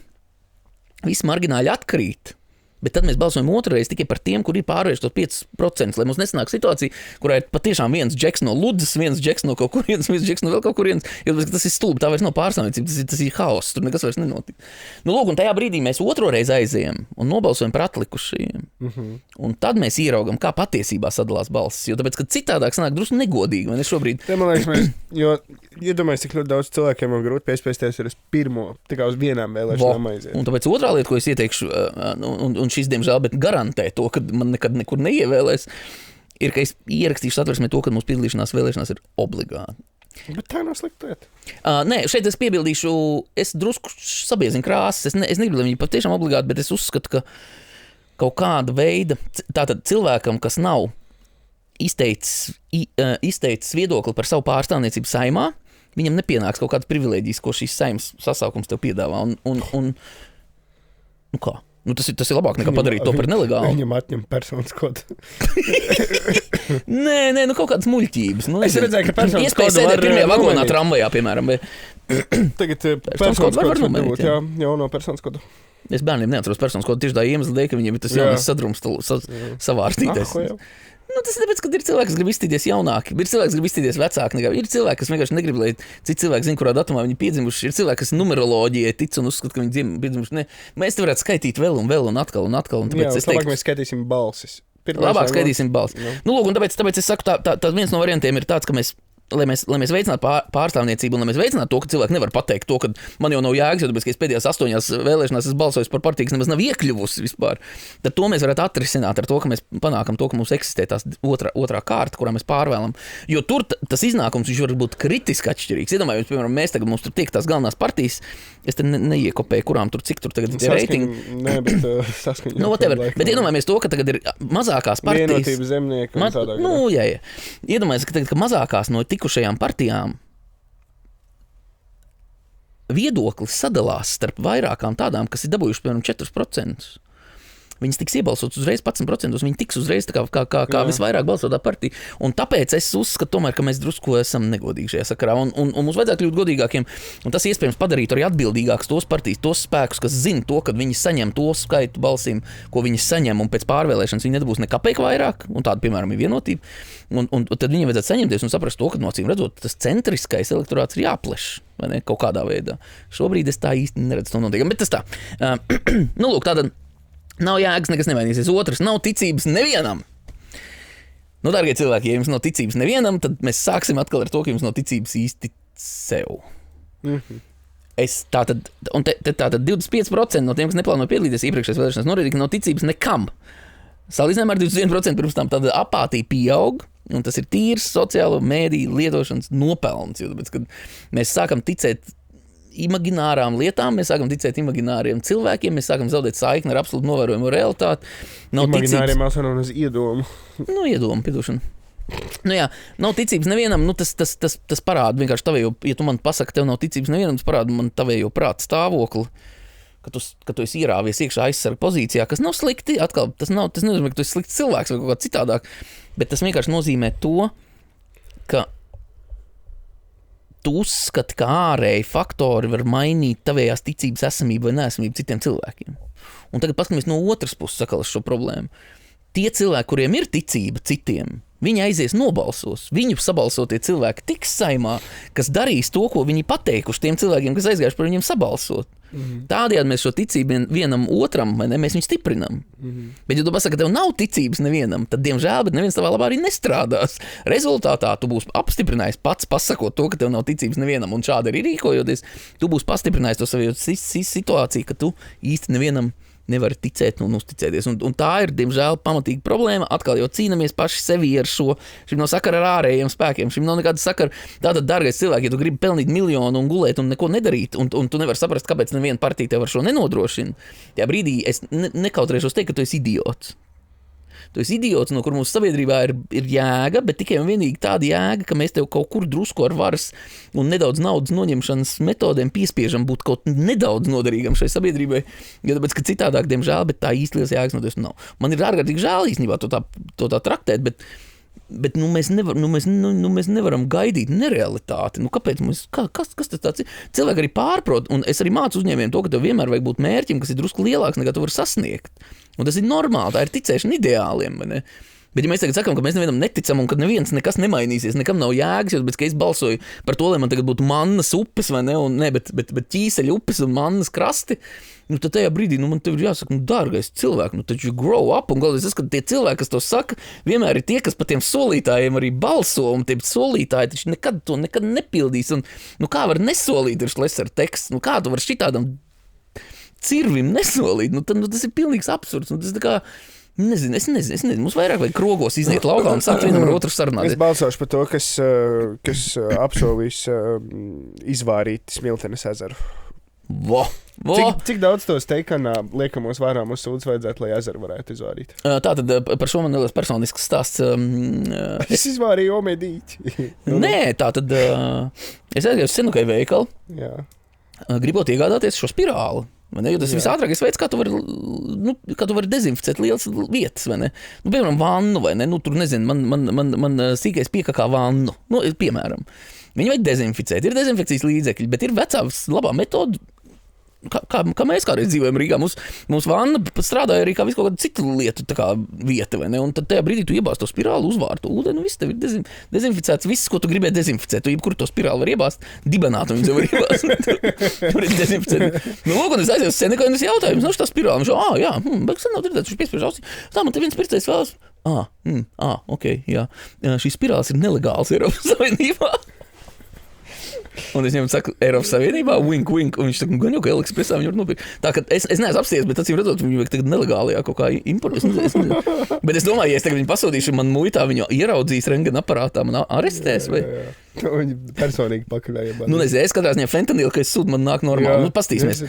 visi margināļi atkrīt, bet tad mēs balsojam otru reizi tikai par tiem, kuri ir pārvērši tos 5%, lai mums nesanāk situācija, kurā ir patiešām viens džeks no Ludzas, viens džeks no kaut kurienes, viens džeks no vēl kaut kurienes, jo tas ir stulbi, tā vairs nav pārstāvniecība, tas ir haoss, tur nekas vairs nenotiek. Lūk, un tajā brīdī mēs otro reizi aizējam un nobalsojam par atlikušajiem. Un tad mēs ieraugam, kā patiesībā sadalās balsis, jo tāpēc, ka citādāk sanāk drusku negodīgi, vai ne šobrīd? Te, man liekas, jo iedomājies, cik ļoti daudz cilvēkiem man grūti piespiesties ir uz pirmo, tikai uz vienām vēlēšanām aiziet. Un tāpēc otrā lieta, ko es ieteikšu, un šis, diemžēl, bet garantē to, ka man nekad nekur neievēlēs, ir, ka es ierakstīšu satversmē to, ka mūsu piedalīšanās vēlēšanās ir obligāti. Bet tā nav slikta lieta. Nē, šeit es piebildīšu, es drusku sabiezinu krāsas, es negribu, lai viņi patiešām obligāti, bet es uzskatu, ka kaut kāda veida, tātad cilvēkam, kas nav izteicis viedokli par savu pārstāvniecību saimā, viņam nepienāks kaut kādas privilēģijas, ko šīs saimas sasaukums tev piedāvā. Un kā? Tas ir labāk nekā padarīt to par nelegālu. Viņam atņem personas kodu. Nē, kaut kādas muļķības. Es redzēju, ka personas kodu iespēja sēdēt pirmajā vagonā tramvajā, piemēram. Tagad personas kodu var nomainīt, jā, jauno personas kodu. Es bērniem neatceros personas kodu tieši tā iemesla dēļ, ka viņiem ir tas jaunais sadrums savārstītais. Tas ir tāpēc, ka ir cilvēki, kas grib izstīties jaunāki, ir cilvēki, kas grib izstīties vecāki, ir cilvēki, kas vienkārši negrib, lai citi cilvēki zina, kurā datumā viņi piedzimuši, ir cilvēki, kas numeroloģijai tic un uzskata, ka viņi piedzimuši. Mēs te varētu skaitīt vēl un atkal. Un tāpēc labāk mēs skaitīsim balsis. Labāk skaitīsim balsis. Lūk, un tāpēc es saku, tā viens no variantiem ir tāds, ka mēs, lai mēs veicinātu pārstāvniecību un lai mēs veicinātu to, ka cilvēki nevar pateikt to, ka man jau nav jēgas, jo tāpēc, ka es pēdējās 8 vēlēšanās esmu balsojis par partiju, kas nemaz nav iekļuvusi vispār. Tad to mēs varētu atrisināt ar to, ka mēs panākam to, ka mums eksistē tās otrā kārta, kurā mēs pārvēlam. Jo tur tas iznākums viņš var būt kritiski atšķirīgs. Iedomājos, piemēram, mums tur tiek tās galvenās partijas, es te neiekopēju, kurām tur, cik tur tagad ir reitingi. Nē, bet saskaņā. Bet iedomājamies to, ka tagad ir mazākās partijas. Vienotība zemnieka un tādā. Jā. Iedomājamies, ka tagad, ka mazākās no tikušajām partijām viedoklis sadalās starp vairākām tādām, kas ir dabūjuši, piemēram, 4%. Viņas tiks iebalsotas uzreiz 11%, viņi tiks uzreiz kā visvairāk balsotā partija. Un tāpēc es uzskatu tomēr, ka mēs drusku esam negodīgi šajā sakarā. Un mums vajadzētu kļūt godīgākiem. Un tas iespējams padarīt arī atbildīgāks tos partijas, tos spēkus, kas zina to, ka viņi saņem to skaitu balsīm, ko viņi saņem, un pēc pārvēlēšanas viņi nedabūs ne kapeiku vairāk, un tāda, piemēram, ir vienotība. Un tad viņiem vajadzētu saņemties un saprast to, ka nocīm redzot, tas centriskais elektorāts ir jāpleš, vai ne, kaut kādā veidā. Šobrīd es tā īsti neredzu to notiekam, bet tas tā. Lūk, tātad nav jēgas, nekas nevainīsies. Otrs, nav ticības nevienam. Dārgie cilvēki, ja jums nav ticības nevienam, tad mēs sāksim atkal ar to, ka jums nav ticības īsti sev. Tātad 25% no tiem, kas neplāno piedalīties iepriekšējās vēlēšanās, norādīja, ka nav ticības nekam. Salīdzinājumā ar 21% pirms tam tāda apātija pieaug, un tas ir tīrs sociālo mēdīju lietošanas nopelns. Jo tāpēc, kad mēs sākam ticēt imaginārām lietām, mēs sākam ticēt imagināriem cilvēkiem, mēs sākam zaudēt saikni ar absolūti novērojumu realitāti. Imagināriem asanon uz iedomu. Iedomu, piedošana. Jā, nav ticības nevienam, tas parāda vienkārši tavējo, ja tu man pasaki, tev nav ticības nevienam, tas parāda man tavējo prāta stāvokli, ka tu esi ierāvies iekšā aizsarga pozīcijā, kas nav slikti, atkal, tas nenozīmē, ka tu esi slikts cilvēks vai kaut kā citādāk, bet tas vienkārši nozīmē to, ka tu uzskati, ka ārēji faktori var mainīt tavējās ticības esamību vai neesamību citiem cilvēkiem. Un tagad paskatāmies no otras puses sakal šo problēmu. Tie cilvēki, kuriem ir ticība citiem, viņi aizies nobalsos. Viņu sabalsotie cilvēki tiks saimā, kas darīs to, ko viņi pateikuši tiem cilvēkiem, kas aizgājuši par viņiem sabalsot. Tādējādi mēs šo ticību vienam otram, mēs viņu stiprinam. Bet, ja tu pasaki, ka tev nav ticības nevienam, tad, diemžēl, bet neviens tavā labā arī nestrādās. Rezultātā tu būsi apstiprinājis pats pasakot to, ka tev nav ticības nevienam, un šādi arī rīkojoties, tu būsi pastiprinājis to savu situāciju, ka tu īsti nevienam nevar ticēt un uzticēties. Un tā ir, diemžēl, pamatīga problēma. Atkal jau cīnamies paši sevi ar šo. Šim nav sakara ar ārējiem spēkiem. Šim nav nekāda sakara. Tātad, dārgais cilvēks, ja tu gribi pelnīt miljonu un gulēt un neko nedarīt, un tu nevari saprast, kāpēc neviena partija tev ar šo nenodrošina, tajā brīdī es nekautrēšos teikt, ka tu esi idiots. Tu esi idiots, no kur mūsu sabiedrībā ir jēga, bet tikai un vienīgi tāda jēga, ka mēs tev kaut kur drusku ar varas un nedaudz naudas noņemšanas metodēm piespiežam būt kaut nedaudz noderīgam šai sabiedrībai, jo tāpēc, ka citādāk, diemžēl, bet tā īsti liels jēgas no tevis nav. Man ir ārkārtīgi žēl īstenībā to tā traktēt, bet mēs nevaram gaidīt nerealitāti. Kāpēc kas tas tāds ir? Cilvēki arī pārprot, un es arī mācu uzņēmējiem to, ka tev vienmēr vajag būt mērķim, kas ir drusku lielāks, nekā tu vari sasniegt. Un tas ir normāli, tā ir ticēšana ideāliem, vai ne? Bet ja mēs tagad sakām, ka mēs nevienam neticam un ka neviens nekas nemainīsies, nekam nav jēgas, jo tāpēc, ka es balsoju par to, lai man tagad būtu mannas upes, vai ne, bet ķīseļu upes un mannas krasti, tad tajā brīdī, man tev ir jāsaka, dārgais cilvēks, taču grow up, un galvenais tas, ka tie cilvēki, kas to saka, vienmēr ir tie, kas par tiem solītājiem arī balso, un tie solītāji taču nekad nepildīs, un kā var nesolīt ir Šlesera teksts, kā tu var šitādam cirvim nesolīt, tas ir pilnīgs absurds, tas tā kā, es nezinu, mums vairāk vajag krogos iziet laukā un sākt vienam ar otru sarunāt. Es balsošu par to, kas apsolīs izvārīt Smiltenes ezeru. Cik daudz tos teikanā liekamos vārām uz sūdz vajadzētu, lai ezeru varētu izvārīt? Tātad par šo man liekas personisks stāsts. Es izvārīju omedīķi. Nē, tātad es aizgāju uz Senukai veikalu, gribot iegādāties šo spirāli. Jo tas ir visātrākais veids, kā tu vari dezinficēt lielas vietas, vai ne? Piemēram, vannu, vai ne? Tur nezinu, man sīkais piekakā vannu, piemēram. Viņu vajag dezinficēt, ir dezinfekcijas līdzekļi, bet ir vecās labā metoda, kā mēs kādreiz dzīvojam Rīgā. Mums vanna strādāja arī kā visu kaut kādu citu lietu vieta, vai ne? Un tad tajā brīdī tu iebāz to spirāli, uzvāri to ūdeni, un viss tev ir dezinficēts, viss, ko tu gribēji dezinficēt. Tu jebkuru to spirāli var iebāzt, dibenāt, un viņu var iebāzt. Tur ir dezinficēt. Un es aizēju uz Senekai, un es jautāju, jums nav šitā spirāli? Bet sen nav dzirdēts, viņš piespiež ausī. Tā, man te viens pircējs vēlas. Ok, jā. Šīs spirālis ir nelegāls Eiropas Savienībā. Un es viņam saku, Eiropas Savienībā, wink, un viņš saka, gan jau, ka Elexpressā viņu var nopirkt. Tā, ka es neesmu apsties, bet acīm redzot, viņu vajag tagad nelegālajā kaut kā importēt. Bet es domāju, ja es tagad viņu pasūtīšu, man muitā viņu ieraudzīs rentgena aparātā, man arestēs, vai? Viņi personīgi pakaļāja. Nezinu, es katrā ziņā fentanilu, ka es sūdu, man nāk normāli. Pastīsimies.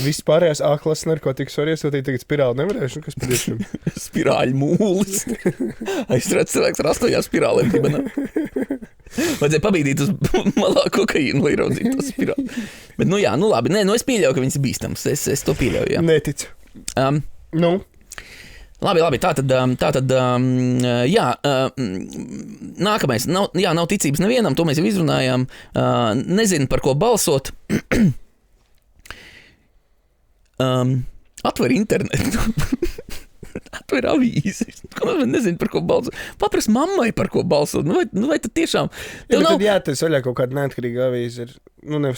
Viss pārējās A-klases narkotikas var iesūtīt, tagad spirāli nevarēšu, kas patiešām? Spirāļu mūlis. Aizturēt cilvēks ar 8 spirālēm. Vajadzēja pabīdīt uz malā kokaīnu, lai raudzītu to spirāli. Bet, labi. Nē, es pieļauju, ka viņas bīstams. Es to pieļauju, jā. Neticu. Labi. Tātad, nākamais. Nav ticības nevienam, to mēs jau izrunājām. Nezinu, par ko balsot. Atver internetu. Atver avīzes. Man nezinu, par ko balsot. Papras mammai, par ko balsot. Vai tad tiešām... Tas vaļā kaut kāda neatkarīga avīze ir.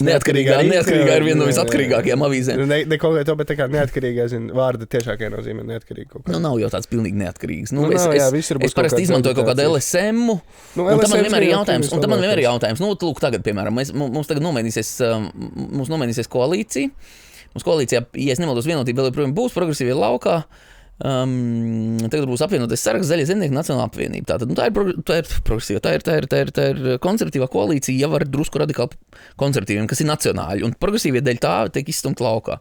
Neatkarīgā ir viena no visatkarīgākajām avīzēm. Ne kaut kā to, bet tā kā neatkarīgā, vārda tiešākajā nozīmē neatkarīga kaut kā. Nav jau tāds pilnīgi neatkarīgs. Es parasti izmantoju kaut kādu LSM-u, un tam man vienmēr ir jautājums. Lūk, tagad, piemēram, mums tagad nomainīsies koalīcija. Mums koalīcijā, ja es nemaldos, Vienotība vēl joprojām būs, Progresīvie laukā. Tagad būs apvienotais saraksts Zaļie zemnieki Nacionālā apvienība. Tātad, tā ir progresīva, tā ir konservatīvā koalīcija, jau ar drusku radikāli konservatīviem, kas ir nacionāļi. Un progresīvie dēļ tā tiek izstumt laukā.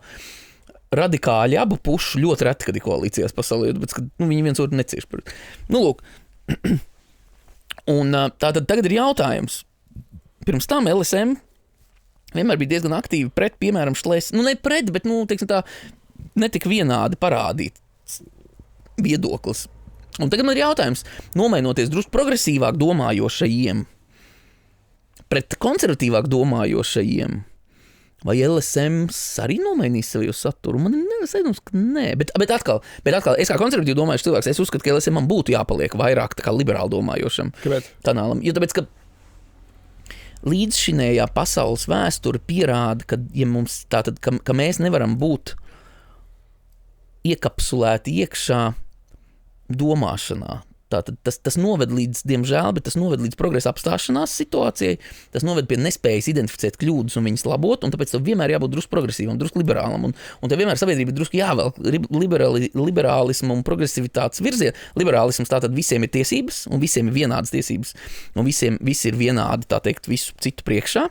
Radikāļi abu pušu ļoti reti, kad ir koalīcijās pasaulē, tāpēc, ka viņi viens otru necieš par. Lūk. Un tātad tagad ir jautājums. Pirms tam LSM vienmēr bija diezgan aktīvi pret, piemēram, Šlesera. Ne pret, bet, teiksim tā, netika vienādi parādīts viedoklis. Un tagad man ir jautājums, nomainoties drusku progresīvāk domājošajiem, pret konservatīvāk domājošajiem, vai LSM arī nomainīs savu saturu? Man ir nesaidums, ka nē. Bet atkal, es kā konservatīvi domājuši cilvēks, es uzskatu, ka LSM būtu jāpaliek vairāk tā kā liberāli domājošam kanālam. Jo tāpēc, ka līdzšinējā pasaules vēsture pierāda, ka, ja mums tātad, ka mēs nevaram būt iekapsulēti iekšā domāšanā. Tātad tas noved līdz, diemžēl, bet tas noved līdz progresa apstāšanās situācijai, tas noved pie nespējas identificēt kļūdas un viņas labot, un tāpēc tev vienmēr jābūt drusku progresīvam, drusku liberālam, un tev vienmēr sabiedrība drusku jāvelk liberālismu un progresivitātes virzienā. Liberālisms tātad visiem ir tiesības, un visiem ir vienādas tiesības, un visi ir vienādi, tā teikt, visu citu priekšā.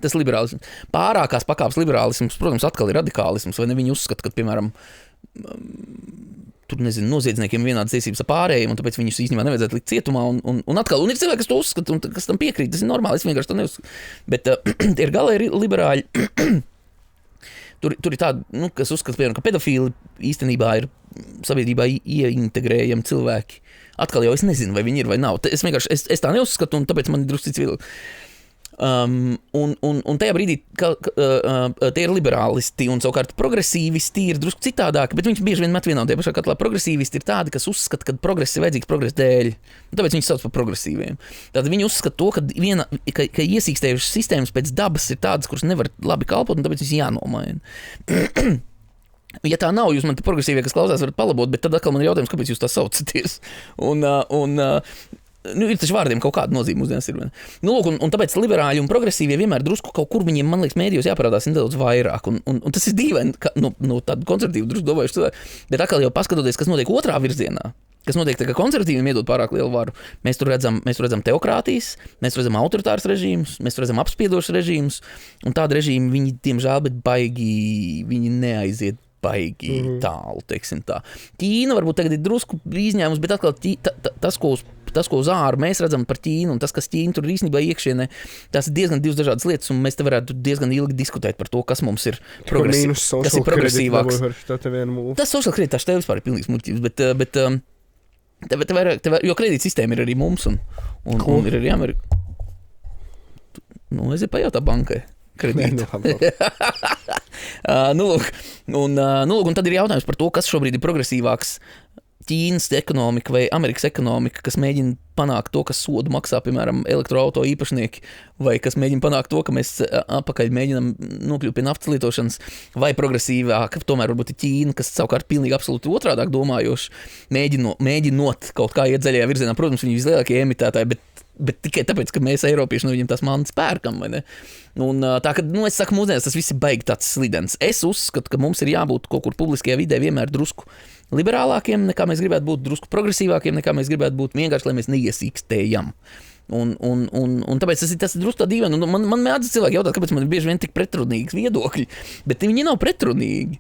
Tas liberālisms. Pārākās pakāpes liberālisms, protams, atkal ir radikālisms, vai ne? Viņi uzskata, ka, piemēram, tur, nezinu, noziedzniekiem vienādas tiesības ar pārējiem, un tāpēc viņus īstenībā nevajadzētu likt cietumā, un atkal, un ir cilvēki, kas to uzskata, un kas tam piekrīt, tas ir normāli, es vienkārši to neuzskatu. Bet ir galēji liberāļi, tur ir tādi, kas uzskata, piemēram, ka pedofīli īstenībā ir sabiedrībā ieintegrējami cilvēki. Atkal jau es nezinu, vai viņi ir vai nav. Es vienkārši, es tā neuzskatu, un tāpēc man ir drusku cits viedoklis. Un tajā brīdī tie ir liberālisti un savukārt progresīvisti ir drusku citādāki, bet viņš bieži vien met vienā un tie pašā katlā. Progresīvisti ir tādi, kas uzskata, ka progress ir vajadzīgs progresa dēļ, un tāpēc viņi sauc par progresīviem. Tātad viņi uzskata to, ka iesīkstējušas sistēmas pēc dabas ir tādas, kuras nevar labi kalpot, un tāpēc viņas jānomaina. Ja tā nav, jūs man te progresīvie, kas klausās, varat palabot, bet tad atkal man ir jautājums, kāpēc jūs tā saucaties. Ir taču vārdiem kaut kāda nozīme mūsdienās ir. Lūk, un tāpēc liberāļi un progresīvie vienmēr drusku kaut kur viņiem, man liekas, mēdījos jāparādās nedaudz vairāk. Un tas ir dīvaini, ka tādu konservatīvu drusku domājuši cilvēku. Bet atkal jau paskatoties, kas notiek otrā virzienā, kas notiek tā, ka konservatīviem iedod pārāk lielu varu. Mēs tur redzam teokrātijas, mēs redzam autoritārs režīmus, mēs redzam apspiedošs režīmus, un tādi režīmi viņi, diemžēl, bet viņi neaiziet baigi tālu, teiksim tā. Ķīna varbūt tagad ir drusku izņēmums, bet atkal tas, ko uz āru mēs redzam par Ķīnu, un tas, kas Ķīna tur īstenībā iekšienē, tās ir diezgan divas dažādas lietas, un mēs te varētu diezgan ilgi diskutēt par to, kas mums ir kas ir progresīvāks. Tas social credit, tas tev vispār ir pilnīgs muļķības, bet jo kredīt sistēma ir arī mums, un ir arī Amerika. Aiziet pajautā bankai. Kredītu. Lūk, un tad ir jautājums par to, kas šobrīd ir progresīvāks. Ķīnas ekonomika vai Amerikas ekonomika, kas mēģina panākt to, kas sodu maksā, piemēram, elektroauto īpašnieki, vai kas mēģina panākt to, ka mēs apakaļ mēģinam nokļūt pie naftas lietošanas, vai progresīvāk, tomēr varbūt ir Ķīna, kas savukārt pilnīgi absolūti otrādāk domājoši, mēģinot kaut kā iet zaļajā virzienā. Protams, viņi vislielākie emitētāji, bet tikai tāpēc, ka mēs Eiropieši no viņiem tās mantas pērkam, vai ne? Un tā, ka, es saku, mūsdienās tas viss ir baigi tāds slidens. Es uzskatu, ka mums ir jābūt kaut kur publiskajā vidē vienmēr drusku liberālākiem, nekā mēs gribētu būt, drusku progresīvākiem, nekā mēs gribētu būt, vienkārši, lai mēs neiesīkstējam. Un tāpēc tas ir drusku tā dīvaini. Man mēdz cilvēki jautāt, kāpēc man ir bieži vien tik pretrunīgas viedokļi, bet viņi nav pretrunīgi.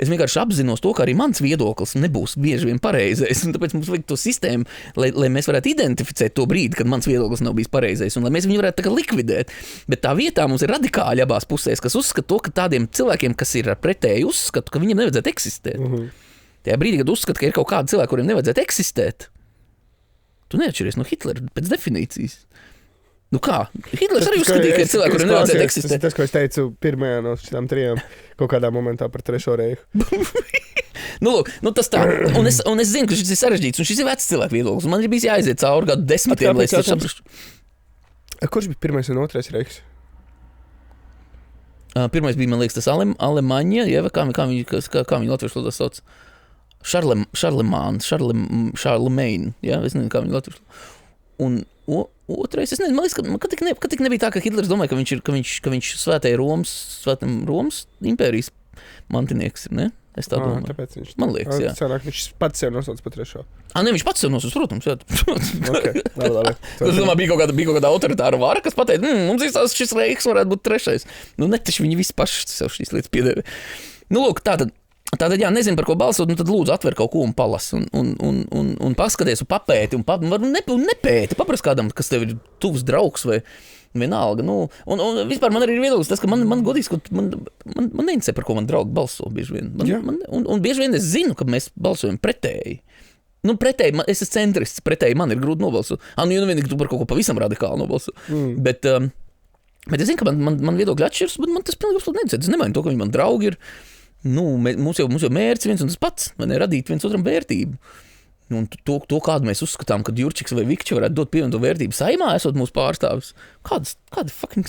Es vienkārši apzinos to, ka arī mans viedoklis nebūs bieži vien pareizais, un tāpēc mums vajag to sistēmu, lai mēs varētu identificēt to brīdi, kad mans viedoklis nav bijis pareizais, un lai mēs viņu varētu tā kā likvidēt. Bet tā vietā mums ir radikāļi abās pusēs, kas uzskata to, ka tādiem cilvēkiem, kas ir ar pretēju uzskatu, ka viņiem nevajadzētu eksistēt. Tajā brīdī, kad uzskata, ka ir kaut kādi cilvēki, kuriem nevajadzētu eksistēt, tu neatšķiries no Hitlera pēc definīcijas. Kā? Hitlers arī uzskatīja, ka ir cilvēki, kuriem nevajadzētu eksistēt. Tas, ko es teicu pirmajā no šitām trijām kaut kādā momentā par Trešo reihu. Tas tā. Un es zinu, ka šis ir sarežģīts, un šis ir vecs cilvēku viedoklis. Man ir bijis jāaiziet cauri gadu 10, lai es saprastu. Kurš bija pirmais un otrais reiks? Pirmais bija, man liekas, tas Alemaņa, kā viņi latviešu valodā sauc? Šarlemagne, es nezinu, kā viņi latviešu valodā. Un otrais, es nezinu, man liekas, ka tik nebija tā, ka Hitlers domāja, ka viņš svētajai Romas impērijas mantinieks ir, ne? Es tā domāju. Tāpēc viņš man liekas, jā. Sanāk, viņš pats sev nosauc par trešo. Ne, viņš pats sev nosauc, protams, jā. Okay, labi. Es domāju, bija kaut kāda autoritāra vara, kas pateica, mums izsās šis reiks varētu būt trešais. Taču viņi visi paši sev šīs lietas piedēvē. Lūk, tātad, jā, nezinu, par ko balsot, tad lūdzu atver kaut ko un palas, un paskaties, un papēti, un nepēti, papras kādam, kas tev ir tuvs draugs vai vienalga. Un vispār man arī ir viedoklis tas, ka man godīgi, man neinteresē, par ko man draugi balso bieži vien. Un bieži vien es zinu, ka mēs balsojam pretēji. Pretēji, es esmu centrists, pretēji man ir grūti nobalsot. Vienīgi tu par kaut ko pavisam radikāli nobalso. Bet es zinu, ka man viedokļi atšķiras, bet man tas pilnīgi absolūti neinteresē. Es nemainu to, ka viņi man draugi ir. Mums jau mērķis viens un tas pats, radīt viens otram vērtību. Un to kādu mēs uzskatām, kad Jurčiks vai Vikči varētu dot pievienoto vērtību Saeimā, esot mūsu pārstāvis. kāda fucking,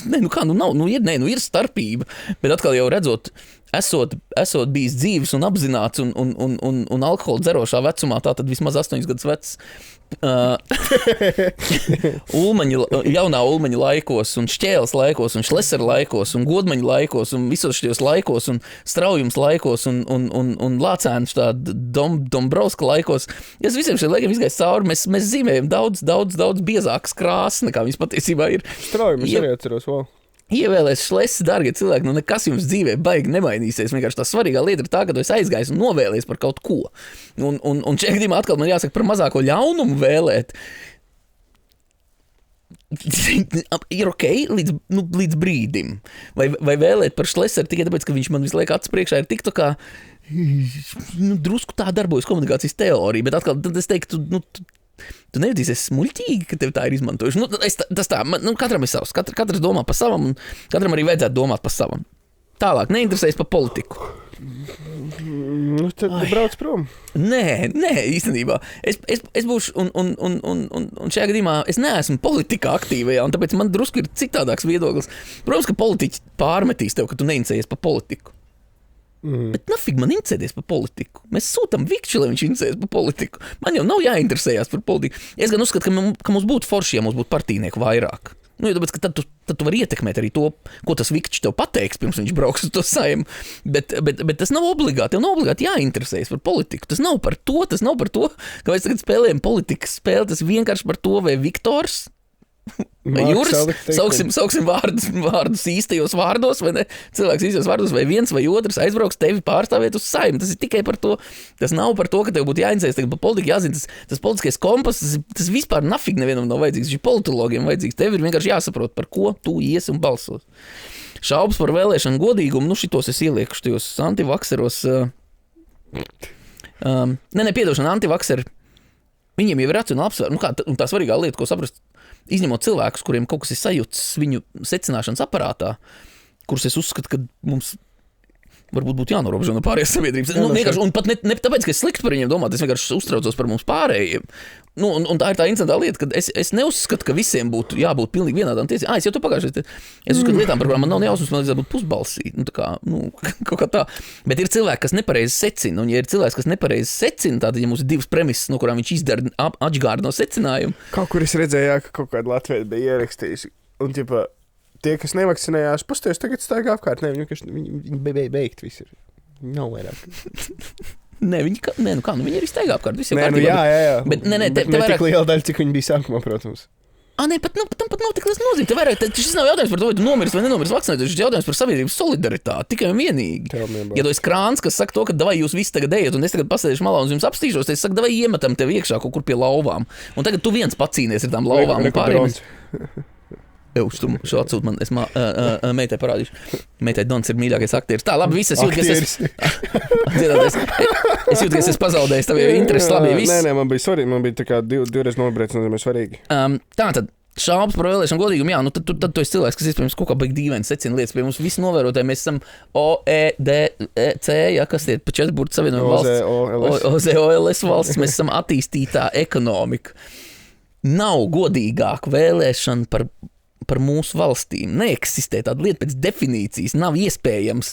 ir starpība, bet atkal jau redzot, esot bijis dzīves un apzināts un alkoholu dzerošā vecumā, tātad vismaz 8 gadus vecs, jaunā Ulmaņa laikos un Šķēles laikos un Šlesera laikos un Godmaņa laikos un visos šajos laikos un Straujums laikos un Lācēnu Dombrovska laikos. Es visiem šiem laikiem izgāju cauri, mēs zīmējam daudz biezākas krāsas, nekā viņas patiesībā ir. Straujumus arī atceros, wow. Ievēlēs Šlesis, dārgie cilvēki, nekas jums dzīvē baigi nemainīsies. Vienkārši tā svarīgā lieta ir tā, ka tu esi aizgājis un novēlies par kaut ko. Un šajā gadījumā atkal man jāsaka par mazāko ļaunumu vēlēt. Ir ok līdz brīdim. Vai vēlēt par Šleseru tikai tāpēc, ka viņš man visu laiku acis priekšā ir TikTokā, drusku tā darbojas komunikācijas teorija, bet atkal tad es teiktu, tu nejutīsies muļķīgi, ka tev tā ir izmantojuši. Katram ir savs. Katrs domā par savam, un katram arī vajadzētu domāt par savam. Tālāk, neinteresējas par politiku. Tad brauc prom. Nē, īstenībā. Es būšu, un šajā gadījumā es neesmu politikā aktīvajā, un tāpēc man drusku ir citādāks viedoklis. Protams, ka politiķi pārmetīs tev, ka tu neinteresējies par politiku. Bet nafig man interesēties par politiku. Mēs sūtam Vikču, lai viņš interesējas par politiku. Man jau nav jāinteresējās par politiku. Es gan uzskatu, ka mums būtu forši, ja mums būtu partijnieku vairāk. Jo tāpēc, ka tad tu vari ietekmēt arī to, ko tas Vikčs tev pateiks, pirms viņš brauks uz to Saimu. Bet tas nav obligāti. Tev nav obligāti jāinteresējas par politiku. Tas nav par to, ka mēs tagad spēlējam politikas spēli. Tas vienkārši par to, vai Viktors vai Juris, sauksim vārdus īstajos vārdos, vai ne? Cilvēks īstajos vārdos, vai viens vai otrs aizbrauks tevi pārstāvēt uz Saimu. Tas ir tikai par to. Tas nav par to, ka tev būtu jāinteresējas tagad par politiku, jāzina, tas politiskais kompas, tas vispār nafig nevienam nav vajadzīgs. Šī politologiem vajadzīgs. Tev ir vienkārši jāsaprot, par ko tu iesi un balsos. Šaubas par vēlēšanu godīgumu, šitos es ielieku šajos antivakseros. Piedošana, antivakseri. Viņiem jau ir racionāli apsvērumi. Un tā svarīgā lieta, ko saprast, izņemot cilvēkus, kuriem kaut kas ir sajūts viņu secināšanas aparātā, kurus es uzskatu, ka mums varbūt būtu jānorobežo no pārējās sabiedrības. Un pat ne tāpēc, ka es slikti par viņiem domāju, es vienkārši uztraucos par mums pārējiem. Un tā ir tā interesantā lieta, ka es neuzskatu, ka visiem būtu jābūt pilnīgi vienādām tiesībām. Es jau to pagājušajā. Es uzskatu lietām, par kurām man nav nejausmas, man vajadzētu būt pusbalsī. Kaut kā tā. Bet ir cilvēki, kas nepareizi secina. Un ja ir cilvēks, kas nepareizi secina, tad ja mums ir divas premisas, no kurām viņš izdara atžgārdu no secinājuma. Kaut kur es redzēju, ka kaut kāda Latvija bija ierakstījusi. Un tie, kas nevakcinējās, pusties tagad staigā apkārt. Viņi beigt visi ir. Nav vairāk. Viņi ir izteigā apkārt. Jā. Bet ne vairāk... tik liela daļa, cik viņi bija sākumā, protams. Tam pat nav tik liels nozīme. Šis nav jautājums par to, vai tu nomirs vai nenomirs vakcinēties. Šis jautājums par sabiedrības solidaritāti. Tikai un vienīgi. Ja tu esi krāns, kas saka to, ka davai jūs visi tagad ejat, un es tagad pasēdīšu malā un jums apstīšos, tad es saku, davai iemetam tev iekšā kaut kur pie lauvām. Un tagad tu viens pacīnies ar tām lauvām un pārējiem. Šo atsūt man, es meitai parādīšu. Meitai Dons ir mīļākais aktieris. Tā, labi, viss, es jūtu, ka es esmu pazaudējis tavu interesi, labi, viss. Nē, man bija svarīgi, man bija tā kā divreiz nobrēc, nozīmē svarīgi. Tātad, šaubas par vēlēšanu godīgumu, jā, tad tu esi cilvēks, kas iespējams kaut kā baigi dīvaini secina lietas. Pie mums visi novērotāji, mēs esam OEDC, ja, kas ir pa 4 burtu savienojumu valsts. OZOLS valsts, mēs esam attīstītā ekonomika. Nav godīgāk vēlēšana par mūsu valstīm. Neeksistē tāda lieta pēc definīcijas. Nav iespējams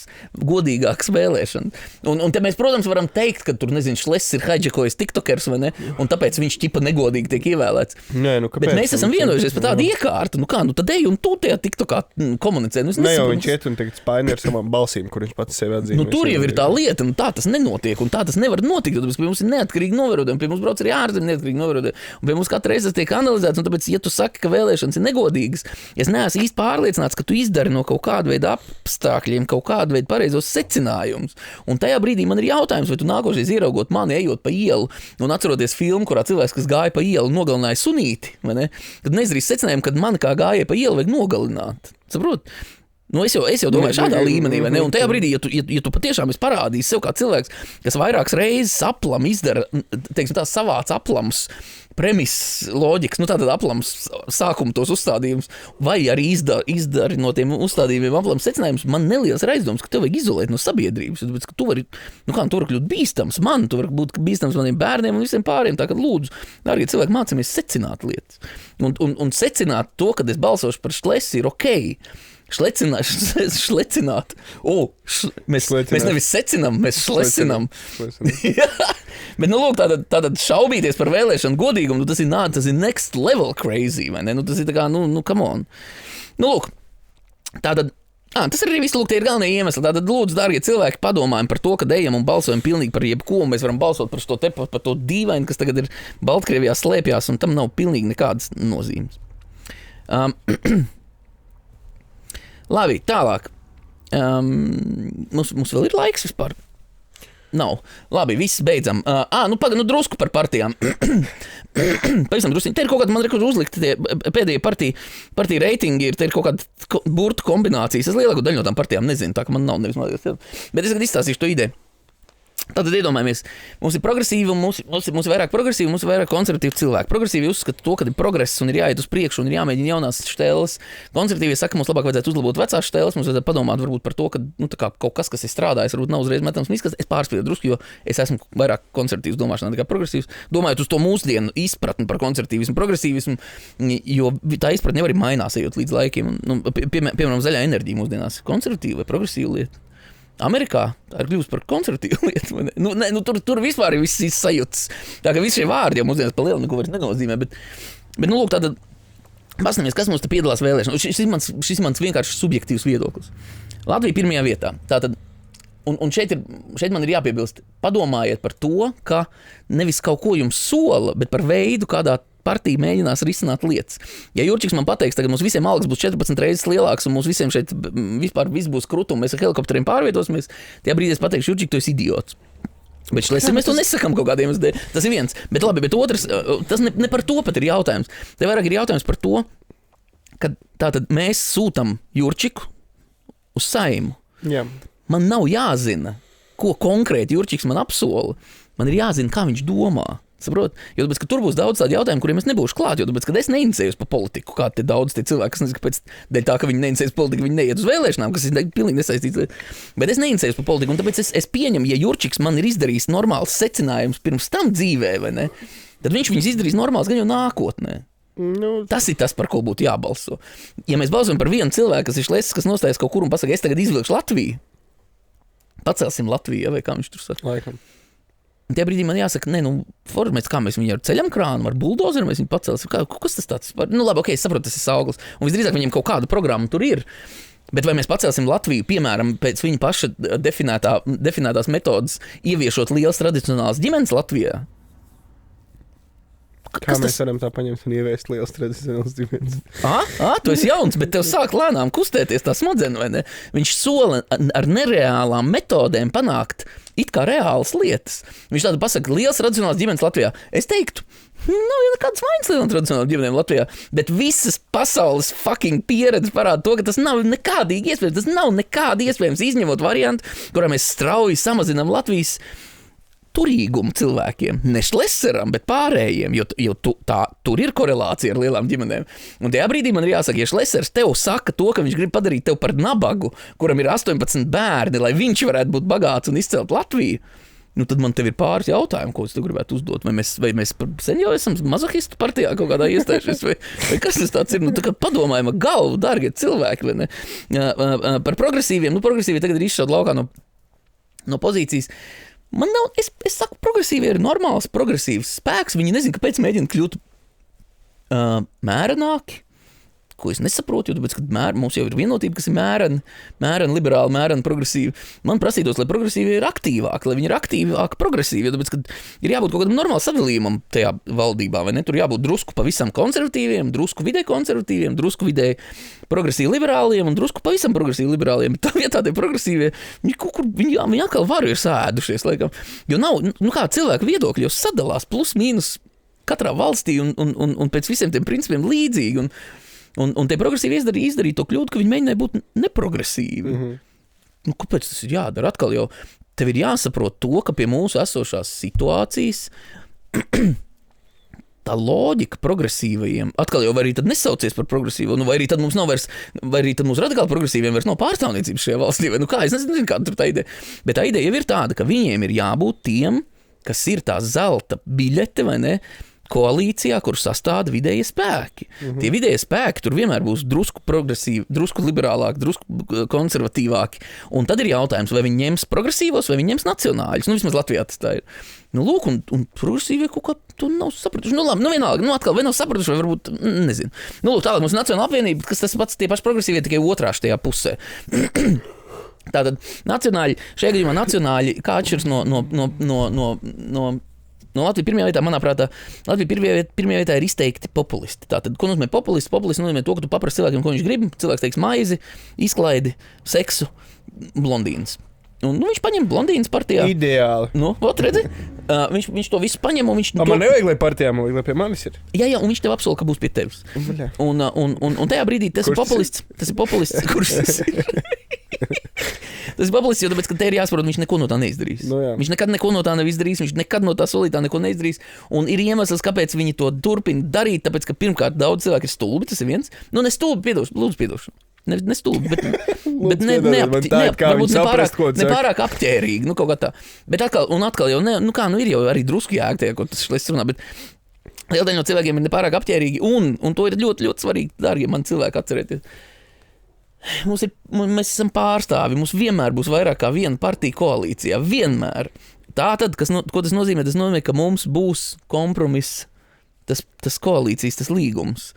godīgākas vēlēšanas. Un te mēs, protams, varam teikt, ka tur, Šlesis ir haidžekojis tiktokers, vai ne? Un tāpēc viņš ķipa negodīgi tiek ievēlēts. Nē, bet mēs esam vienojušies par tādu iekārtu. Tad ej un tu tajā tiktokā komunicē. Ne jau viņš iet un tagad spaini ar savām balsīm, kur viņš pats sevi atzīmē. Tur jau ir tā lieta, un tā tas nenotiek, un tā tas nevar notikt. Tāpēc pie mums ir neatkarīgi novērojumi, pie mums brauc arī ārzemju neatkarīgi novērojumi, un pie mums katru reizi tas tiek analizēts, un tāpēc, ja tu saki, ka vēlēšanas ir negodīgas, es neesmu īsti pārliecināts, ka tu izdari no kaut kāda veida apstākļiem kaut kādu veidu pareizos secinājumus. Un tajā brīdī man ir jautājums, vai tu nākošais ieraugot mani ejot pa ielu un atceroties filmu, kurā cilvēks, kas gāja pa ielu, nogalināja sunīti, vai ne? Tad neizdarīs secinājumu, kad mani kā gāja pa ielu vajag nogalināt. Saprot? Es jau domāju šādā līmenī, vai ne? Un tajā brīdī, ja tu patiešām esi parādījis sev kā cilvēks, kas vairākas reizes aplam izdara, teiksim tā, savāc aplams premises loģikas, tātad aplams sākuma tos uzstādījumus, vai arī izdari no tiem uzstādījumiem aplams secinājumus, man neliels aizdoms, ka tev vajag izolēt no sabiedrības, tāpēc, ka tu vari kļūt bīstams man, tu vari būt bīstams maniem bērniem un visiem pāriem, tā kā lūdzu, dārgie cilvēki, mācāmies secināt lietas. Un secināt to, kad es balsošu par Šlesi, ir okei. Šlecināt. Mēs nevis secinām, mēs šlecinām. Bet, lūk, tātad šaubīties par vēlēšanu godīgumu, tas ir next level crazy, vai ne? Tas ir tā kā, come on. Lūk, tātad, tas ir arī viss, lūk, tie ir galvenie iemesli. Tātad, lūdzu, dārgie cilvēki, padomājam par to, ka ejam un balsojam pilnīgi par jebko, un mēs varam balsot par to dīvaini, kas tagad ir Baltkrievijā slēpjās, un tam nav pilnīgi nekādas nozīmes. Labi, tālāk. Mums vēl ir laiks vispār? Nav. Labi, viss beidzam. Drusku par partijām. Pavisam drusku. Te ir kaut kāda, man rekur uzlikt, tie pēdējie partiju reitingi, te ir kaut kāda burtu kombinācijas. Es lielāko daļu no tām partijām nezinu, tā ka man nav nevis mazliet. Bet es tagad izstāstīšu to ideju. Tātad iedomājamies, mums ir progresīvi, un mums ir vairāk progresīvi, mums ir vairāk konservatīvi cilvēki. Progresīvi uzskata to, ka ir progress un ir jāiet uz priekšu un ir jāmēģina jaunās šteles. Konservatīvi saka, mums labāk vajadzētu uzlabot vecās šteles, mums vajadzētu padomāt varbūt par to, ka kaut kas ir strādājis, varbūt nav uzreiz metams miskas. Es pārspēju drusku, jo es esmu vairāk konservatīvs domāšanā nekā progresīvs. Domājot uz to mūsdienu izpratni par konservatīvismu, progresīvismu, jo tā izpratne jau arī mainās ejot līdz laikiem. Piemēram, zaļā enerģija mūsdienās ir konservatīva vai progresīva lieta. Amerikā tā ir kļuvusi par konservatīvu lietu. Tur vispār ir viss sajūtas. Tā kā visi šie vārdi jau mūsdienas pa lielu neko vairs nenozīmē. Bet lūk, tātad paskatāmies, kas mums te piedalās vēlēšanās. Šis mans vienkārši subjektīvs viedoklis. Latvija pirmajā vietā. Tātad, un šeit man ir jāpiebilst, padomājiet par to, ka nevis kaut ko jums sola, bet par veidu, kādā partija mēģinās risināt lietas. Ja Jurčiks man pateiks, tagad mums visiem algas būs 14 reizes lielāks un mums visiem šeit vispār viss būs krutumi, mēs ar helikopteriem pārvietosimies, tajā brīdī es pateikšu, Jurčik, tu esi idiots. Bet Šlesi mēs to nesakām kaut kādiem dēļ. Tas ir viens. Bet labi, bet otrs, tas ne par to pat ir jautājums. Te vairāk ir jautājums par to, ka tātad mēs sūtam Jurčiku uz Saimu. Jā. Man nav jāzina, ko konkrēti Jurčiks man apsola. Man ir jāzina, kā viņš domā. Saprot? Jo tāpēc, ka tur būs daudz tādu jautājumu, kuriem es nebūšu klāt, jo tāpēc, ka es neinicējos pa politiku, kā te daudz tie cilvēki, kas nezinu, kāpēc dēļ tā, ka viņi neinicējas politiku, viņi neiet uz vēlēšanām, kas ir pilnīgi nesaistīts. Bet es neinicējos pa politiku, un tāpēc es pieņemu, ja Jurčiks man ir izdarījis normāls secinājums pirms tam dzīvē, vai ne, tad viņš viņus izdarīs normāls gan jau nākotnē. Tas ir tas, par ko būtu jābalso. Ja mēs balsojam par vienu cilvēku, kas ir Šlesis, kas nostājas kaut kur un pasaka, es tagad izvilkšu Latviju, pacelsim Latviju, vai kā viņš tur saka. Laikam. Tajā brīdī man jāsaka, formēs, kā mēs viņu ar ceļam krānu, ar buldozeru mēs viņu pacelsim. Kas tas tāds? Labi, ok, es saprotu, tas ir sauglis. Un visdrīzāk viņiem kaut kāda programma tur ir. Bet vai mēs pacelsim Latviju, piemēram, pēc viņa paša definētās metodas, ieviešot lielas tradicionālas ģimenes Latvijā? Kā mēs varam tā paņemt un ieviest liels tradicionāls ģimenes? Tu esi jauns, bet tev sāk lēnām kustēties tā smadzenes, vai ne? Viņš sola ar nereālām metodēm panākt it kā reālas lietas. Viņš tādu pasaka, liels tradicionāls ģimenes Latvijā. Es teiktu, nav jau nekādas vainas lielām tradicionālām ģimenēm Latvijā, bet visas pasaules fucking pieredze parāda to, ka tas nav nekādīgi iespējams. Tas nav nekādi iespējams izņemot variantu, kurā mēs strauji samazinām Latvijas turīgumu cilvēkiem, ne Šleseram, bet pārējiem, jo tur ir korelācija ar lielām ģimenēm. Un tajā brīdī man ir jāsaka, ja Šlesers tev saka to, ka viņš grib padarīt tev par nabagu, kuram ir 18 bērni, lai viņš varētu būt bagāts un izcelt Latviju, tad man tev ir pāris jautājumu, ko es tev gribētu uzdot. Vai mēs sen jau esam mazohistu partijā kaut kādā iestājušies, vai kas tas tāds ir? Tā kā padomājam ar galvu, dārgie cilvēki, vai ne? Par progresīviem, progresīvie tagad ir izšaut laukā no pozīcijas. Man nav, es saku, progresīvi ir normāls, progresīvs spēks. Viņi nezinu, kāpēc mēģina kļūt mērenāki, ko es nesaprotu, jo tāpēc, ka mums jau ir vienotība, kas ir mēreni liberāli, mēreni progresīvi. Man prasītos, lai progresīvi ir aktīvāki, lai viņi ir aktīvāki progresīvi, jo tāpēc, ka ir jābūt kaut kādam normālam sadalījumam tajā valdībā, vai ne? Tur jābūt drusku pavisam konservatīviem, drusku vidē konservatīviem, drusku vidē progresīvi liberāliem un drusku pavisam progresīvi liberāliem. Bet tā vietā tie progresīvie, viņi atkal varu ir sēdušies, laikam. Jo nav, kā cilvēku viedokļi jau sadalās plus mīnus katrā valstī un pēc visiem tiem principiem līdzīgi. Un tie progresīvi izdarīja to kļūdu, ka viņi mēģināja būt neprogresīvi. Mm-hmm. Kāpēc tas ir jādara? Atkal jau tev ir jāsaprot to, ka pie mūsu esošās situācijas tā loģika progresīvajiem, atkal jau vai arī tad nesaucies par progresīvo, vai arī tad mums nav vairs, vai arī tad mums radikāli progresīviem vairs nav pārstāvniecības šajā valstī, vai kā, es nezinu, kāda tur tā ideja. Bet tā ideja jau ir tāda, ka viņiem ir jābūt tiem, kas ir tā zelta biļete, vai ne, koalīcijā, kur sastāda vidējie spēki. Tie vidējie spēki tur vienmēr būs drusku progresīvi, drusku liberālāki, drusku konservatīvāki. Un tad ir jautājums, vai viņi ņems progresīvos, vai viņi ņems nacionāļus. Vismaz Latvijā tas tā ir. Lūk, un progresīvie kaut kā to nav sapratuši. Labi, vienalga, atkal vai nav sapratuši, vai varbūt, nezinu. Lūk, tālāk mums Nacionāla apvienība, kas tas pats tie paši progresīvie tikai otrā štajā pusē. Tātad nacionāļi, šajā gadījumā nacionāļi, kā atšķiras no Latvijas pirmajā vietā, manā prātā, Latvijas pirmajā vietā ir izteikti populisti. Tātad, ko nozīmē populisti? Populisti nozīmē to, ka tu paprasti cilvēkiem, ko viņš grib. Cilvēks teiks maizi, izklaidi, seksu, blondīnas. Un viņš paņem blondīnas partijā. Ideāli. Redzi? Viņš to visu paņem un viņš... Man nevajag, lai partijā, man vajag, lai pie manis ir. Jā, un viņš tev apsola, ka būs pie tevis. Un tajā brīdī tas ir populists. Tas ir populists. Kurš tas ir? Tas ir populists, jo tāpēc, ka te ir jāsaprot, viņš neko no tā neizdarīs. Viņš nekad neko no tā nav izdarījis, viņš nekad no tā solītā neko neizdarīs. Un ir iemesls, kāpēc viņi to turpina darīt, tāpēc, ka pirmkārt daudz cilvēku ir stulbi, tas ir viens. Ne stulbi, lūdzu. Ne stulbi, bet varbūt nepārāk apķērīgi, kaut kā tā. Bet atkal jau, ir jau arī drusku jēga tajā, ko tas šlēs runā, bet liela daļa no cilvēkiem ir nepārāk apķērīgi, un to ir ļoti, ļoti svarīgi, dārgie man cilvēki, atcerieties. Mēs esam pārstāvi, mums vienmēr būs vairāk kā viena partija koalīcijā, vienmēr. Tātad, ko tas nozīmē? Tas nozīmē, ka mums būs kompromiss, tas koalīcijas, tas līgums.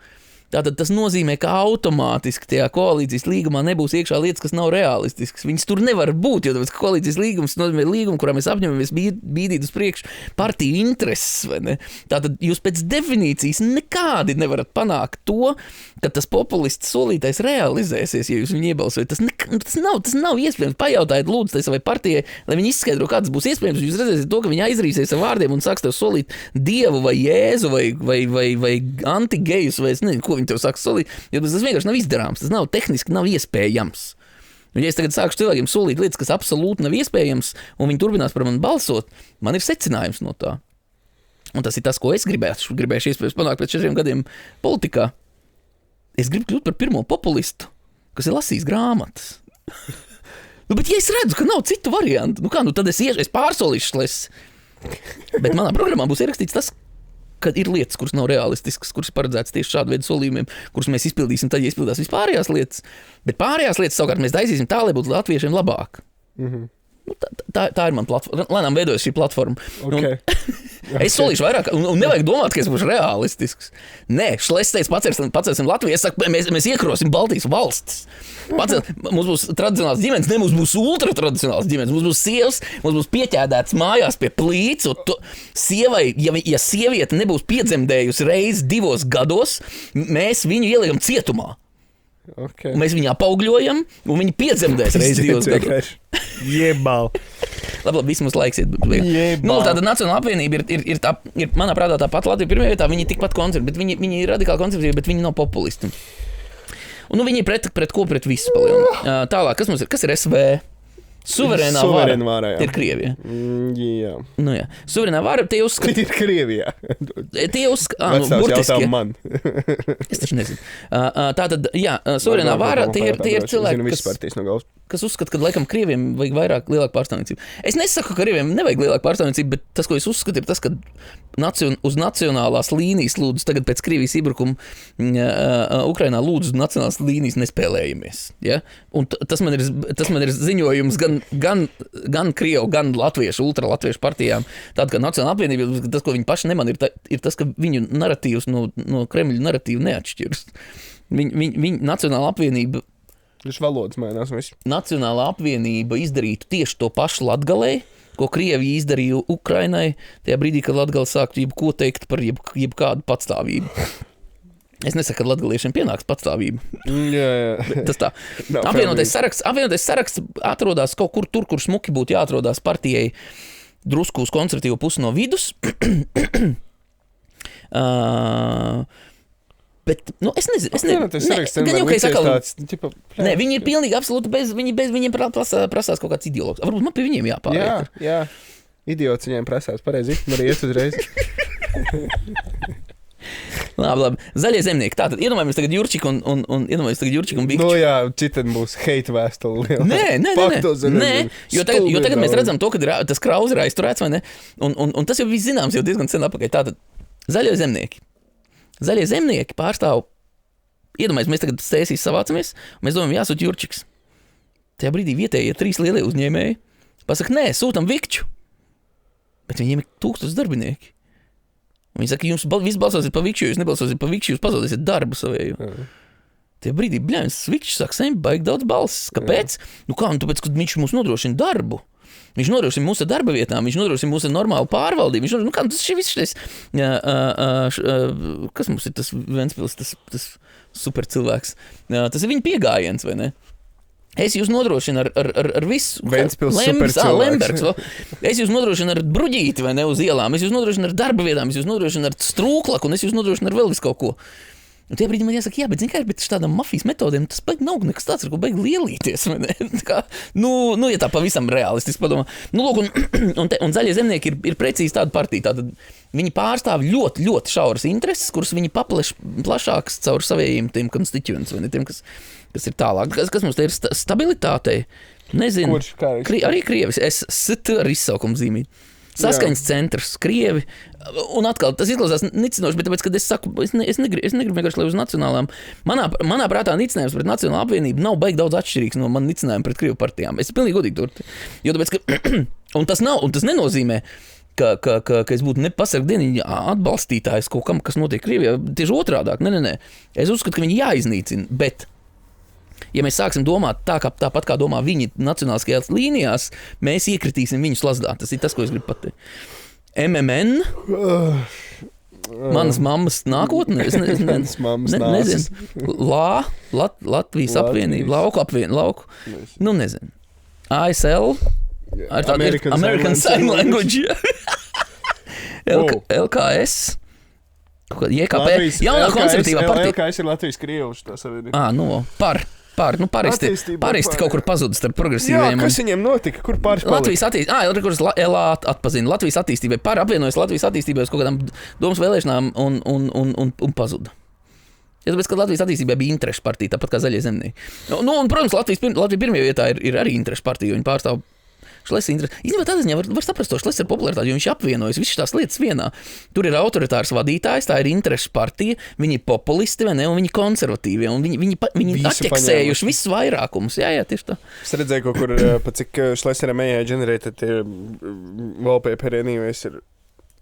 Tātad tas nozīmē, ka automātiski tajā koalīcijas līgumā nebūs iekšā lietas, kas nav realistiskas. Viņas tur nevar būt, jo tāpēc koalīcijas līgums nozīmē līgumu, kurā mēs apņemamies bīdīt uz priekšu partiju intereses, vai ne? Tātad jūs pēc definīcijas nekādi nevarat panākt to, ka tas populists solītais realizēsies, ja jūs viņu iebalsojat. Tas nav iespējams. Pajautājiet lūdzu tai savai partijai, lai viņi izskaidro, kā tas būs iespējams. Jūs redzēsiet to, ka viņi aizrīsies ar vārdiem un sāks tev solīt Dievu vai Jēzu vai antigejus vai es nezinu, ko viņi tev saka solīt, jo tas vienkārši nav izdarāms, tas nav tehniski, nav iespējams. Un ja es tagad sāku cilvēkiem solīt lietas, kas absolūti nav iespējams, un viņi turpinās par mani balsot, man ir secinājums no tā. Un tas ir tas, ko es gribēšu iespējams panākt pēc 4 gadiem politikā. Es gribu kļūt par pirmo populistu, kas ir lasījis grāmatas. Bet ja es redzu, ka nav citu variantu, tad es pārsolīšu šles. Bet manā programmā būs ierakstīts tas, ka ir lietas, kuras nav realistiskas, kuras paredzētas tieši šādu veidu solījumiem, kurus mēs izpildīsim, tad, ja izpildās vispārējās lietas. Bet pārējās lietas savukārt mēs taisīsim tā, lai būtu latviešiem labāk. Tā ir man platforma. Lēnām veidojas šī platforma. Okay. Es solīšu vairāk, un nevajag domāt, ka es būšu realistisks. Nē, šlesteiz pacelsim Latviju. Es saku, mēs iekrosim Baltijas valstis. Mums būs tradicionāls ģimenes, ne mums būs ultratradicionāls ģimenes. Mums būs sievas, mums būs pieķēdētas mājās pie plīts. Sievai, ja sieviete nebūs piedzemdējusi reizi 2 gados, mēs viņu ieliekam cietumā. Okay. Un mēs viņu apaugļojam, un viņi piedzemdēs reizi 2 gados. Jebal. Labi, viss mums laiks iet. Tāda Nacionāla apvienība ir manā prātā tāpat Latvija pirmajā vietā, viņi tikpat konservatīvi, viņi ir radikāli konservatīvi, bet viņi nav populisti. Un viņi ir pret visu palielinu. Tālāk, kas ir SV? Suverēnā vara ir Krievija. Jā. Jā. Suverēnā vara, tie uzskata... ir Krievijā. Tie uzskata... Jautā man. Es taču nezinu. Tātad, jā, suverēnā vara, tie ir cilvēki, kas uzskata, ka laikam Krieviem vajag lielāku pārstāvniecību. Es nesaku, ka Krieviem nevajag lielāku pārstāvniecību, bet tas, ko es uzskatu, ir tas, ka uz nacionālās līnijas lūdzu tagad pēc Krievijas iebrukuma Ukrainā lūdzu uz nacionālās līnijas nespēlējamies. Ja? Un tas man ir ziņojums gan Krievu, gan latviešu, ultralatviešu partijām. Tāda kā Nacionāla apvienība, tas, ko viņi paši neman, ir tas, ka viņu naratīvs no Kremļa naratīvu neatšķiras. Viņa Nacionāla apvienība Viņš valodas mainās visu. Nacionāla apvienība izdarītu tieši to pašu Latgalei, ko Krievija izdarīja Ukrainai, tajā brīdī, kad Latgala sāktu jebko teikt par jebkādu patstāvību. Es nesaku, ka latgaliešiem pienāks patstāvība. Jā. Tas tā. Apvienotais saraksts atrodas kaut kur tur, kur smuki būtu jāatrodās partijai drusku uz konservatīvo pusi no vidus. Bet, es nezinu. Gan jau, ka es atkal... Nē, viņi ir pilnīgi absolūti viņiem prasās kaut kāds ideologs. Varbūt man pie viņiem jāpāriet. Jā. Idiots viņiem prasās. Pareizi, man arī iet uzreiz. Labi. Zaļie zemnieki. Tātad iedomājamies tagad Jurčiku un Bikču. Nu jā, citādi būs hate vēstuli. Nē, jo tagad mēs redzam to, ka tas Kraus ir aizturēts, vai ne? Un tas jau viss zināms, jau diezgan sen apakaļ. Tātad zaļie zemnieki. Zaļie zemnieki pārstāv. Iedomājamies, mēs tagad sēsīs savācamies, un mēs domājam, jāsūt Jurčiks. Tajā brīdī vietējie 3 lielie uzņēmēji pasaka, nē, sūtam Vikču. Bet viņiem ir 1000 darbinieki. Viņi saka, jums viss balsosiet pa Vikšu, jūs nebalsosiet pa Vikšu, jūs pazaudēsiet darbu savēju. Tie brīdī, bļāvis, Vikšs saka, saim, baigi daudz balsis. Kāpēc? Nu kā, tāpēc, ka viņš mums nodrošina darbu. Viņš nodrošina mūsu darba vietām, viņš nodrošina mūsu normālu pārvaldību. Viņš nodrošina, tas viss šis, kas mums ir tas Ventspils, tas super cilvēks. Tas ir viņa piegājiens, vai ne? Es jūs nodrošinu ar visu. Ventspils supercilvēks. Es jūs nodrošinu ar bruģīti, vai ne, uz ielām. Es jūs nodrošinu ar darba vietām, es jūs nodrošinu ar strūklaku, un es jūs nodrošinu ar vēl visu kaut ko. Un tie brīdī man jāsaka, jā, bet zin kā, bet tādām mafijas metodēm tas baigi nav nekas tāds, ar ko baigi lielīties, vai ne? Ja tā pavisam realistiski padomā. Nu, lūk, un zaļie zemnieki ir precīzi tāda partija. Tātad viņi pārstāv ļoti, ļoti šauras intereses, kuras viņi papleš plašākas caur savējiem tiem constituents, vai ne, tiem, kas ir tālāk. Kas mums te ir stabilitātei? Nezinu. Kurš? Arī Krievis. ST ar izsaukumu zīmīt. Saskaņas centrs, Krievi. Un atkal, tas izklausās nicinoši, bet tāpēc, kad es saku, es negribu vienkārši, lai uz nacionālām. Manā prātā nicinājums pret Nacionālo apvienību nav baigi daudz atšķirīgs no man nicinājuma pret Krievu partijām. Es pilnīgi godīgi tur. Jo tāpēc, ka, un tas nenozīmē, ka es būtu nepasargdienīgi atbalstītājs kaut kam, kas notiek Krievijā. Tieši otrādāk. Nē. Es uzskatu, ka viņi jāiznīcina, bet ja mēs sāksim domāt tāpat kā domā viņi nacionāliskajās līnijās, mēs iekritīsim viņu slazdā. Tas ir tas, ko es gribu pateikt. MMN, manas mammas nākotne, es nezinu. Latvijas apvienība, lauku. Nu, nezinu. ASL, American Sign Language. LKS. JKP, jaunā konservatīvā partija. LKS ir Latvijas Krievus, tā savienība. Paristi kaut kur pazudis starp progresīvajiem. Jā, kas viņiem notika? Kur pāris palika? LA atpazina. Latvijas attīstībai. Apvienojas Latvijas attīstībai uz kaut kādām domas vēlēšanām un pazuda. Ja tāpēc, ka Latvijas attīstībai bija interešu partija, tāpat kā zaļie zemnieki. Un, protams, Latvija pirmajā vietā ir arī interešu partija, jo viņi pārstāv Šlesers interesi. Īstenībā tādā ziņā var saprast to Šlesera popularitāti, jo viņš apvienojas visas tās lietas vienā. Tur ir autoritārs vadītājs, tā ir interešu partija, viņi ir populisti, vai ne, un viņi konservatīvi, un viņi atķeksējuši visus vairākumus. Jā, tieši tā. Es redzēju kaut kur, pa cik Šleseram AI generated wallpaper anyway ir.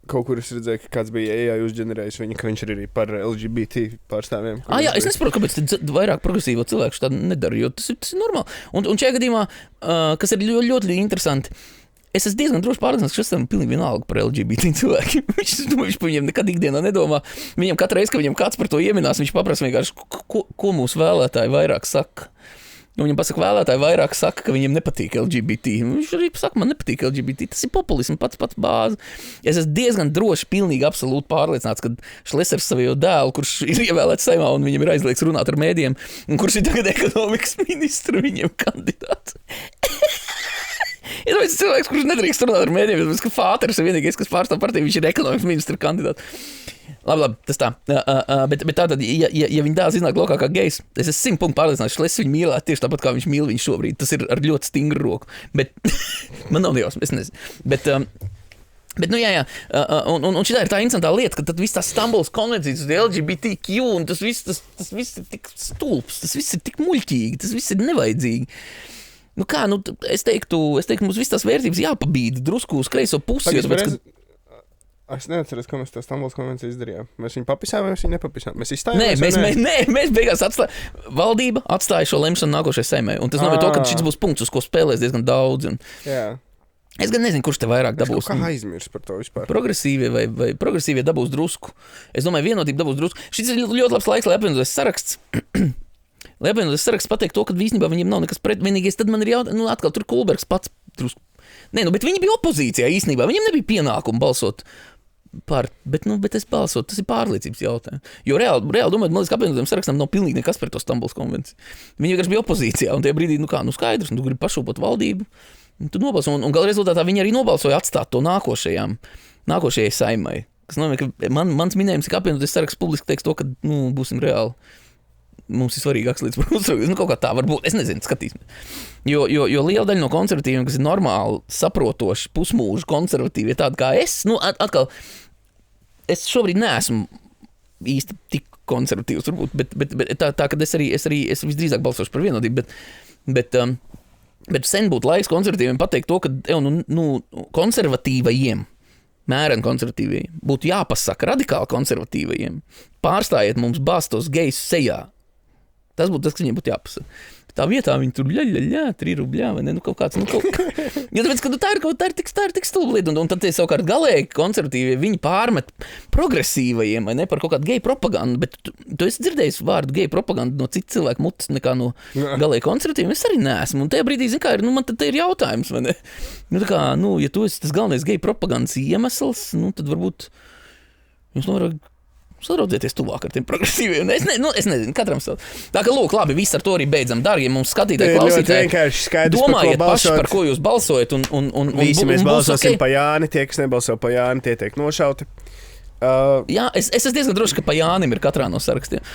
Kaut kur es redzēju, ka kāds bija AI uzģenerējis viņu, ka viņš ir arī par LGBT pārstāvjiem. Jā, es nesaprotu, kāpēc vairāk progresīvo cilvēku tādu nedara, jo tas ir normāli. Un šajā gadījumā, kas ir ļoti, ļoti interesanti, es esmu diezgan droši pārliecināts, ka šis ir pilnīgi vienalga par LGBT cilvēkiem. Viņš par viņiem nekad ikdienā nedomā. Viņam katru reizi, ka viņam kāds par to ieminās, viņš paprasa vienkārši, ko mūsu vēlētāji vairāk saka. Viņam pasaka, vēlētāji vairāk saka, ka viņiem nepatīk LGBT. Viņš arī saka, man nepatīk LGBT. Tas ir populisms, pats bāze. Es esmu diezgan droši, pilnīgi absolūti pārliecināts, ka Šlesers savu dēlu, kurš ir ievēlēts Saeimā un viņam ir aizliegts runāt ar mēdījiem, un kurš ir tagad ekonomikas ministru, viņiem kandidāts. Ir tāpēc cilvēks, kurš nedrīkst runāt ar mēdījiem, tāpēc, ka Fāters ir vienīgais, kas pārstāv partiju, viņš ir ekonomikas ministra kandidāts. Labi, tas tā. Bet tātad, ja viņa dēls iznāk lokā kā gejs, es esmu 100% pārliecināts, ka Šlesers viņu mīlētu tieši tāpat, kā viņš mīl viņu šobrīd. Tas ir ar ļoti stingru roku. Bet man nav jausmas, es nezinu. Bet nu jā. Un šitā ir tā interesantā lieta, ka tad viss tās Stambulas konvencijas uz LGBTQ un tas viss ir tik stulps, tas viss ir tik muļķīgi, tas viss ir nevajadzīgi. Nu kā, es teiktu, mums viss tās vērtības jāpabīda drusku uz kreiso pusi. Es neatceros, ko mēs tā Stambulas konvenciju izdarījām. Mēs viņu papisām, vai mēs viņu nepapisām? Mēs izstājāmies? Nē, mēs beigās valdība atstāja šo lemšanu nākošajai Saeimai. Un tas nozīmē to, ka šis būs punkts, uz ko spēlēs diezgan daudz. Jā. Es gan nezinu, kurš te vairāk dabūs. Es kaut kā aizmirsu par to vispār. Progresīvie vai progresīvie dabūs drusku. Es domāju, vienotība dabūs drusku. Šis ir ļoti labs laiks, lai apvienoties saraksts. Lai apvienoties saraksts pateikt to, ka īstenībā viņiem nav nekas pret. Vienīgais tad man ir jautājums, atkal tur Kulbergs pats drusku. Nē, bet viņi bija opozīcijā īstenībā. Viņiem nebija pienākumu balsot par, bet es balsotu, tas ir pārliecības jautājums. Jo reāli domājot, man liekas, ka apvienotiem sarakstam nav pilnīgi nekas par to Stambulas konvenciju. Viņi vienkārši bija opozīcijā, un tajā brīdī, skaidrs, un tu gribi pašūpot valdību, un tu nobalso, un gala rezultātā viņi arī nobalsoja atstāt to nākošajai Saeimai, Kas nozīmē, ka mans minējums, ka apvienoties saraksts publiski teiks to, ka, būsim reāli. Mums ir svarīgāks līdz par konservatīviem. Kaut kā tā var būt. Es nezinu, skatīsimies. Jo liela daļa no konservatīviem, kas ir normāli saprotoši, pusmūžu konservatīvi, ir tādi kā es. Atkal, es šobrīd neesmu īsti tik konservatīvs, varbūt, bet tā, kad es visdrīzāk balsošu par vienotību, bet sen būtu laiks konservatīviem pateikt to, ka konservatīvajiem, mēreni konservatīvajiem, būtu jāpasaka radikāli konservatīvajiem. Pārstājiet mums bāstos gejus sejā. Tas būtu tas, kas viņiem būtu jāpasaka. Tā vietā viņi tur 3 rubļā, vai ne? Kaut kāds, Jo tāpēc, ka tā ir tik stulba lieta, un tad tie savukārt galēji konservatīvie, viņi pārmet progresīvajiem, vai ne, par kaut kādu geju propagandu, bet tu esi dzirdējis vārdu geju propagandu no citu cilvēku mutes nekā no galēji konservatīviem, es arī neesmu, un tajā brīdī, zin kā, man tad ir jautājums, vai ne? Ja tu esi tas galvenais geju propagandas iemesls, tad varbūt jums vajag sadraudzieties tuvāk ar tiem progresīviem. Es nezinu, katram savu. Tā kā, lūk, labi, viss ar to arī beidzam. Dargie mums skatītāji, klausītāji, domājiet paši, par ko jūs balsojat. Visi mēs balsosim pa Jāni, tie, kas nebalso pa Jāni, tie tiek nošauti. Jā, es esmu diezgan droši, ka pa Jānim ir katrā no sarakstiem.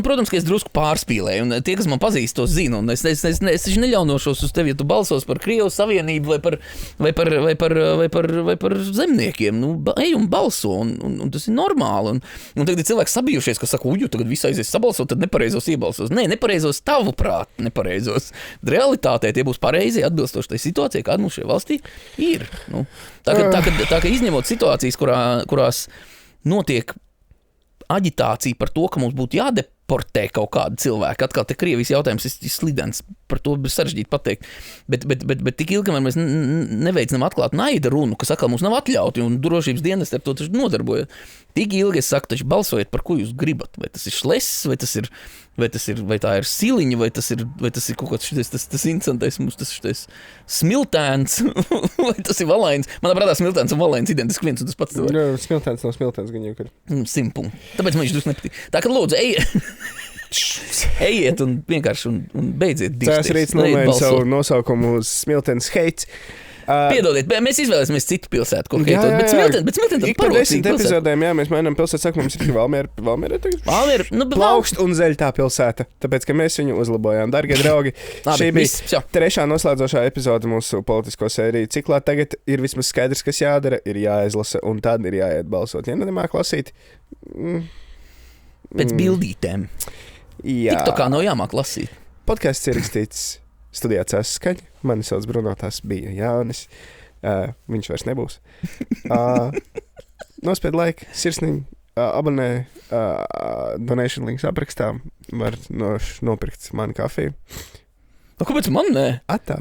Protams, ka es drusku pārspīlēju, un tie, kas man pazīst, to zina, un es taču neļaunošos uz tevi, ja tu balsos par Krievijas Savienību vai par zemniekiem, ej un balso, un tas ir normāli, un tagad ir cilvēki sabijušies, kas saka, tagad visi aizies sabalsot, tad nepareizos iebalsos. Nē, nepareizos tavuprāt, nepareizos. Realitātē tie būs pareizi atbilstoši tai situācijai, kāda mums šajā valstī ir. Tā ka izņemot situācijas, kurās notiek aģitācija par to, ka mums būtu jādeportē kaut kādi cilvēki. Atkal te Krievijas jautājums ir slidens, par to ir sarežģīti pateikt. Bet tik ilgi, kamēr mēs neveicinām atklāt naida runu, kas atkal mums nav atļauti, un drošības dienas ar to taču nodarbojas. Tik ilgi es saku, taču balsojiet, par ko jūs gribat. Vai tas ir šless, vai tā ir siliņa, vai tas ir kaut kāds tas incentais mums, tas smiltēns, vai tas ir valains. Manā prātā smiltēns un valains identiski viens un tas pats. Smiltēns nav smiltēns, gan jau ir. 100 punkti. Tāpēc man viņš drusku nepatīk. Tā kā lūdzu, ejiet un vienkārši un beidziet divas. Cēs rīts nomēģina savu nosaukumu uz smiltēns heits. Piedodiet, mēs izvēlēsimies citu pilsētu, ko heitot, bet smiltēn tad parodsīgi pilsētu. Epizodēm, mēs mainām pilsētu, saka, mums ir Valmiera tagad. Plaukst un zeļtā pilsēta, tāpēc, ka mēs viņu uzlabojām. Dargie draugi, šī bija 3. noslēdzošā epizode mūsu politisko sēriju ciklā. Tagad ir vismaz skaidrs, kas jādara, ir jāizlasa un tad ir jāiet balsot. Ja nemāk lasīt. Pēc bildītēm. Jā. TikTokā nav jāmāk lasīt. Podcasts ir rakstīts studijā Cēs skaļi. Mani sauc Bruno, tas bija Jānis. Viņš vairs nebūs. Nospied laiku, sirsniņu, abonē, donation links aprakstā. Var nopirkt mani kafiju. Kāpēc man nē? Atā.